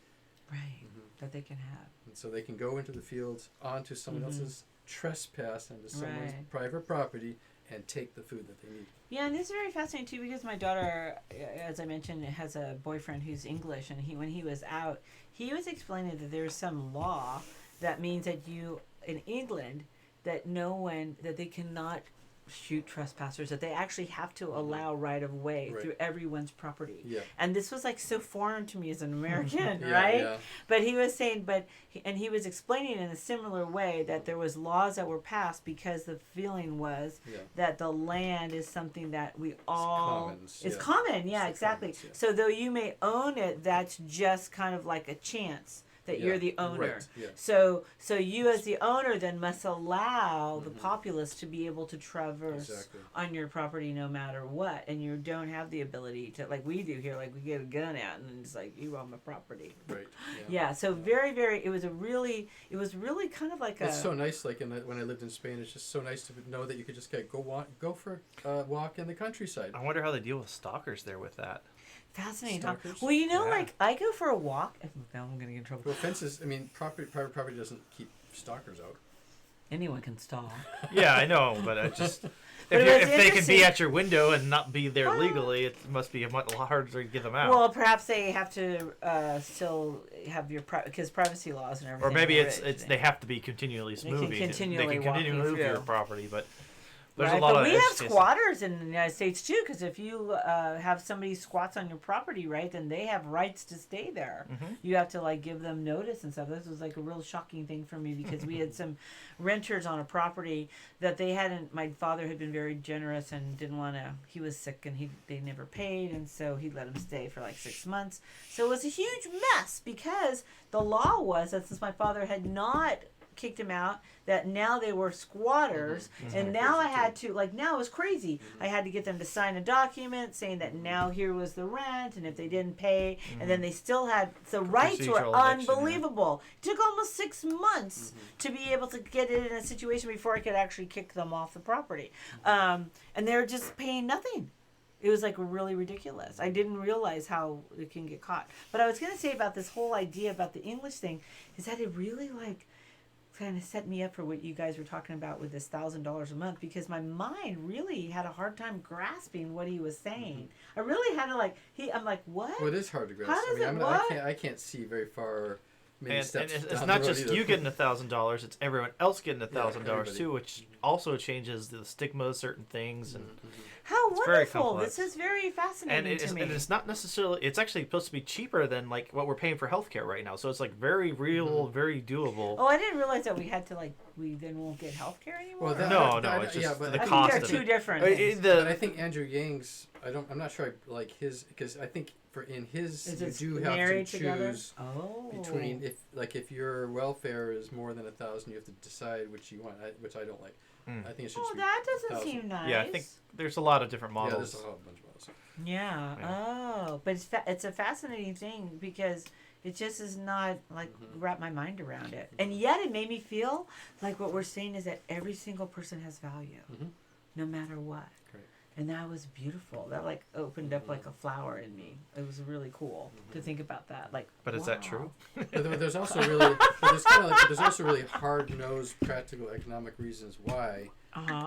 right, that they can have. And so they can go into the fields onto someone else's trespass into someone's private property and take the food that they need. Yeah, and this is very fascinating too, because my daughter, as I mentioned, has a boyfriend who's English, and when he was out, he was explaining that there's some law that means that in England, that they cannot shoot trespassers, that they actually have to allow right of way through everyone's property. Yeah. And this was like so foreign to me as an American, right? Yeah. But he was saying, he was explaining in a similar way that there was laws that were passed because the feeling was that the land is something that we all... It's common, exactly. Commons, So though you may own it, that's just kind of like a chance that you're the owner. Right. Yeah. So you as the owner then must allow the populace to be able to traverse on your property no matter what, and you don't have the ability to, like we do here, like we get a gun out and it's like, you own my property. Right. Yeah. So very, very, it was really kind of like It's so nice, like when I lived in Spain, it's just so nice to know that you could just go for a walk in the countryside. I wonder how they deal with stalkers there with that. Fascinating. Well, like I go for a walk. Now I'm going to get in trouble. Well, fences. I mean, private property doesn't keep stalkers out. Anyone can stalk. Yeah, I know, but I just if they can be at your window and not be there legally, it must be a lot harder to get them out. Well, perhaps they have to still have because privacy laws and everything. Or maybe it's they have to be continually moving. They can continually move your property, but. Right, but we have squatters in the United States too, because if you have somebody squats on your property, right, then they have rights to stay there. You have to like give them notice and stuff. This was like a real shocking thing for me, because we had some renters on a property that they hadn't. My father had been very generous and didn't want to. He was sick and they never paid, and so he let him stay for like 6 months. So it was a huge mess, because the law was that since my father had not kicked him out, that now they were squatters, and now I had to, like, now it was crazy. I had to get them to sign a document saying that now here was the rent, and if they didn't pay, and then they still had, the rights were unbelievable. It took almost 6 months to be able to get it in a situation before I could actually kick them off the property. And they're just paying nothing. It was like really ridiculous. I didn't realize how it can get caught. But I was going to say about this whole idea about the English thing is that it really like kind of set me up for what you guys were talking about with this $1,000 a month, because my mind really had a hard time grasping what he was saying. I really had to I'm like, what? Well, it is hard to grasp. How does it work? I can't see very far many And steps. it's down not the road just either. you getting $1,000; it's everyone else getting $1,000 everybody. too, which also changes the stigma of certain things. And How It's very wonderful! complex. This is very fascinating to me. and it's not necessarily. It's actually supposed to be cheaper than like what we're paying for healthcare right now. So it's like very real, very doable. Oh, I didn't realize that we had to we then won't get healthcare anymore. Well, No, it's just yeah, but the I cost think of they're two it. different It- things. But I think Andrew Yang's. I'm not sure I like his because I think in his Is you it do have to married choose together? Oh. between if your welfare is more than 1,000, you have to decide which you want. Which I don't like. I think it should Oh, be that doesn't 1,000. seem nice. Yeah, I think there's a lot of different Yeah, models. there's a whole bunch of models. Yeah. Oh, but it's a fascinating thing because it just is not wrap my mind around it, and yet it made me feel like what we're saying is that every single person has value, no matter what. Great. And that was beautiful. That opened up like a flower in me. It was really cool to think about that. But is that true? But there's also really there's also really hard-nosed practical economic reasons why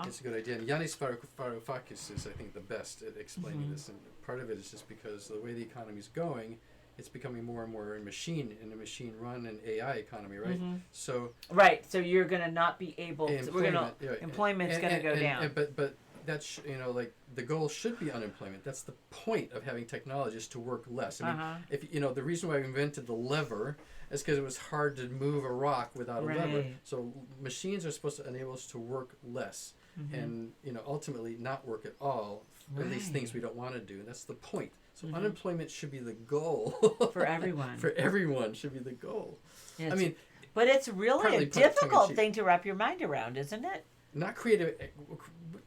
it's a good idea. And Yanis Varoufakis is, I think, the best at explaining this. And part of it is just because the way the economy is going, it's becoming more and more in a machine-run and AI economy, right? So right. So you're gonna not be able to. Employment's gonna go down. But that's like the goal should be unemployment. That's the point of having technology is to work less. I mean, if the reason why we invented the lever is because it was hard to move a rock without a lever. So machines are supposed to enable us to work less and ultimately not work at all. At least things we don't want to do. And that's the point. So unemployment should be the goal for everyone. For everyone should be the goal. Yeah, I mean, but it's really a difficult thing to wrap your mind around, isn't it? Not creative.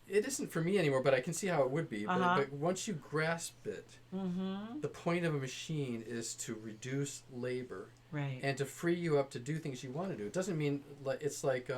It isn't for me anymore, but I can see how it would be. But once you grasp it, the point of a machine is to reduce labor and to free you up to do things you want to do. It doesn't mean it's like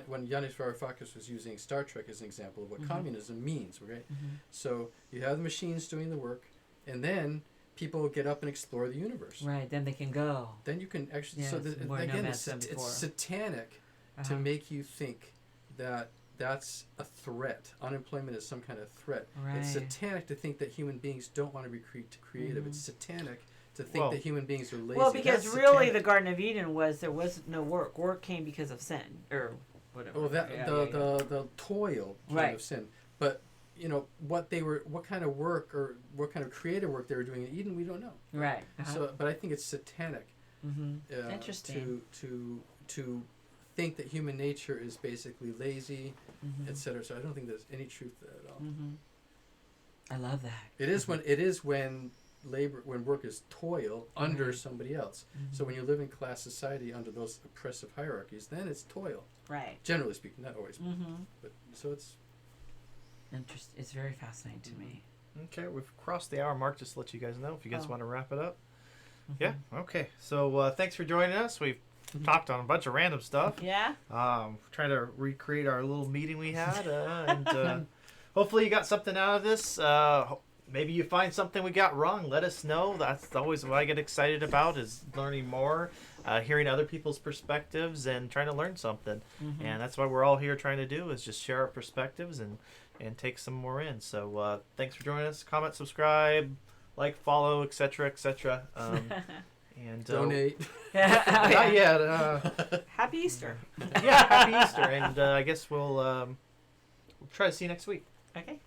when Yanis Varoufakis was using Star Trek as an example of what communism means, right? So you have the machines doing the work, and then people get up and explore the universe. Right, then they can go. Then you can actually. Yeah, so again, it's satanic to make you think that that's a threat. Unemployment is some kind of threat. Right. It's satanic to think that human beings don't want to be creative. It's satanic to think that human beings are lazy. Well, because really the Garden of Eden there was no work. Work came because of sin or whatever. Oh, the toil came of sin. But what kind of work or what kind of creative work they were doing in Eden, we don't know. Right. So, but I think it's satanic. Interesting. To think that human nature is basically lazy, etc. So I don't think there's any truth to that at all. I love that. It is when work is toil under somebody else. So when you live in class society under those oppressive hierarchies, then it's toil. Right. Generally speaking, not always. But so it's interesting. It's very fascinating to me. Okay, we've crossed the hour mark. Just to let you guys know if you guys want to wrap it up. Yeah. Okay. So thanks for joining us. We've talked on a bunch of random stuff. Yeah. Trying to recreate our little meeting we had, and hopefully you got something out of this. Maybe you find something we got wrong. Let us know. That's always what I get excited about is learning more, hearing other people's perspectives, and trying to learn something. And that's what we're all here trying to do is just share our perspectives and take some more in. So thanks for joining us. Comment, subscribe, like, follow, etc., etc. And donate. Not yet. Happy Easter. Yeah, happy Easter, and I guess we'll try to see you next week. Okay.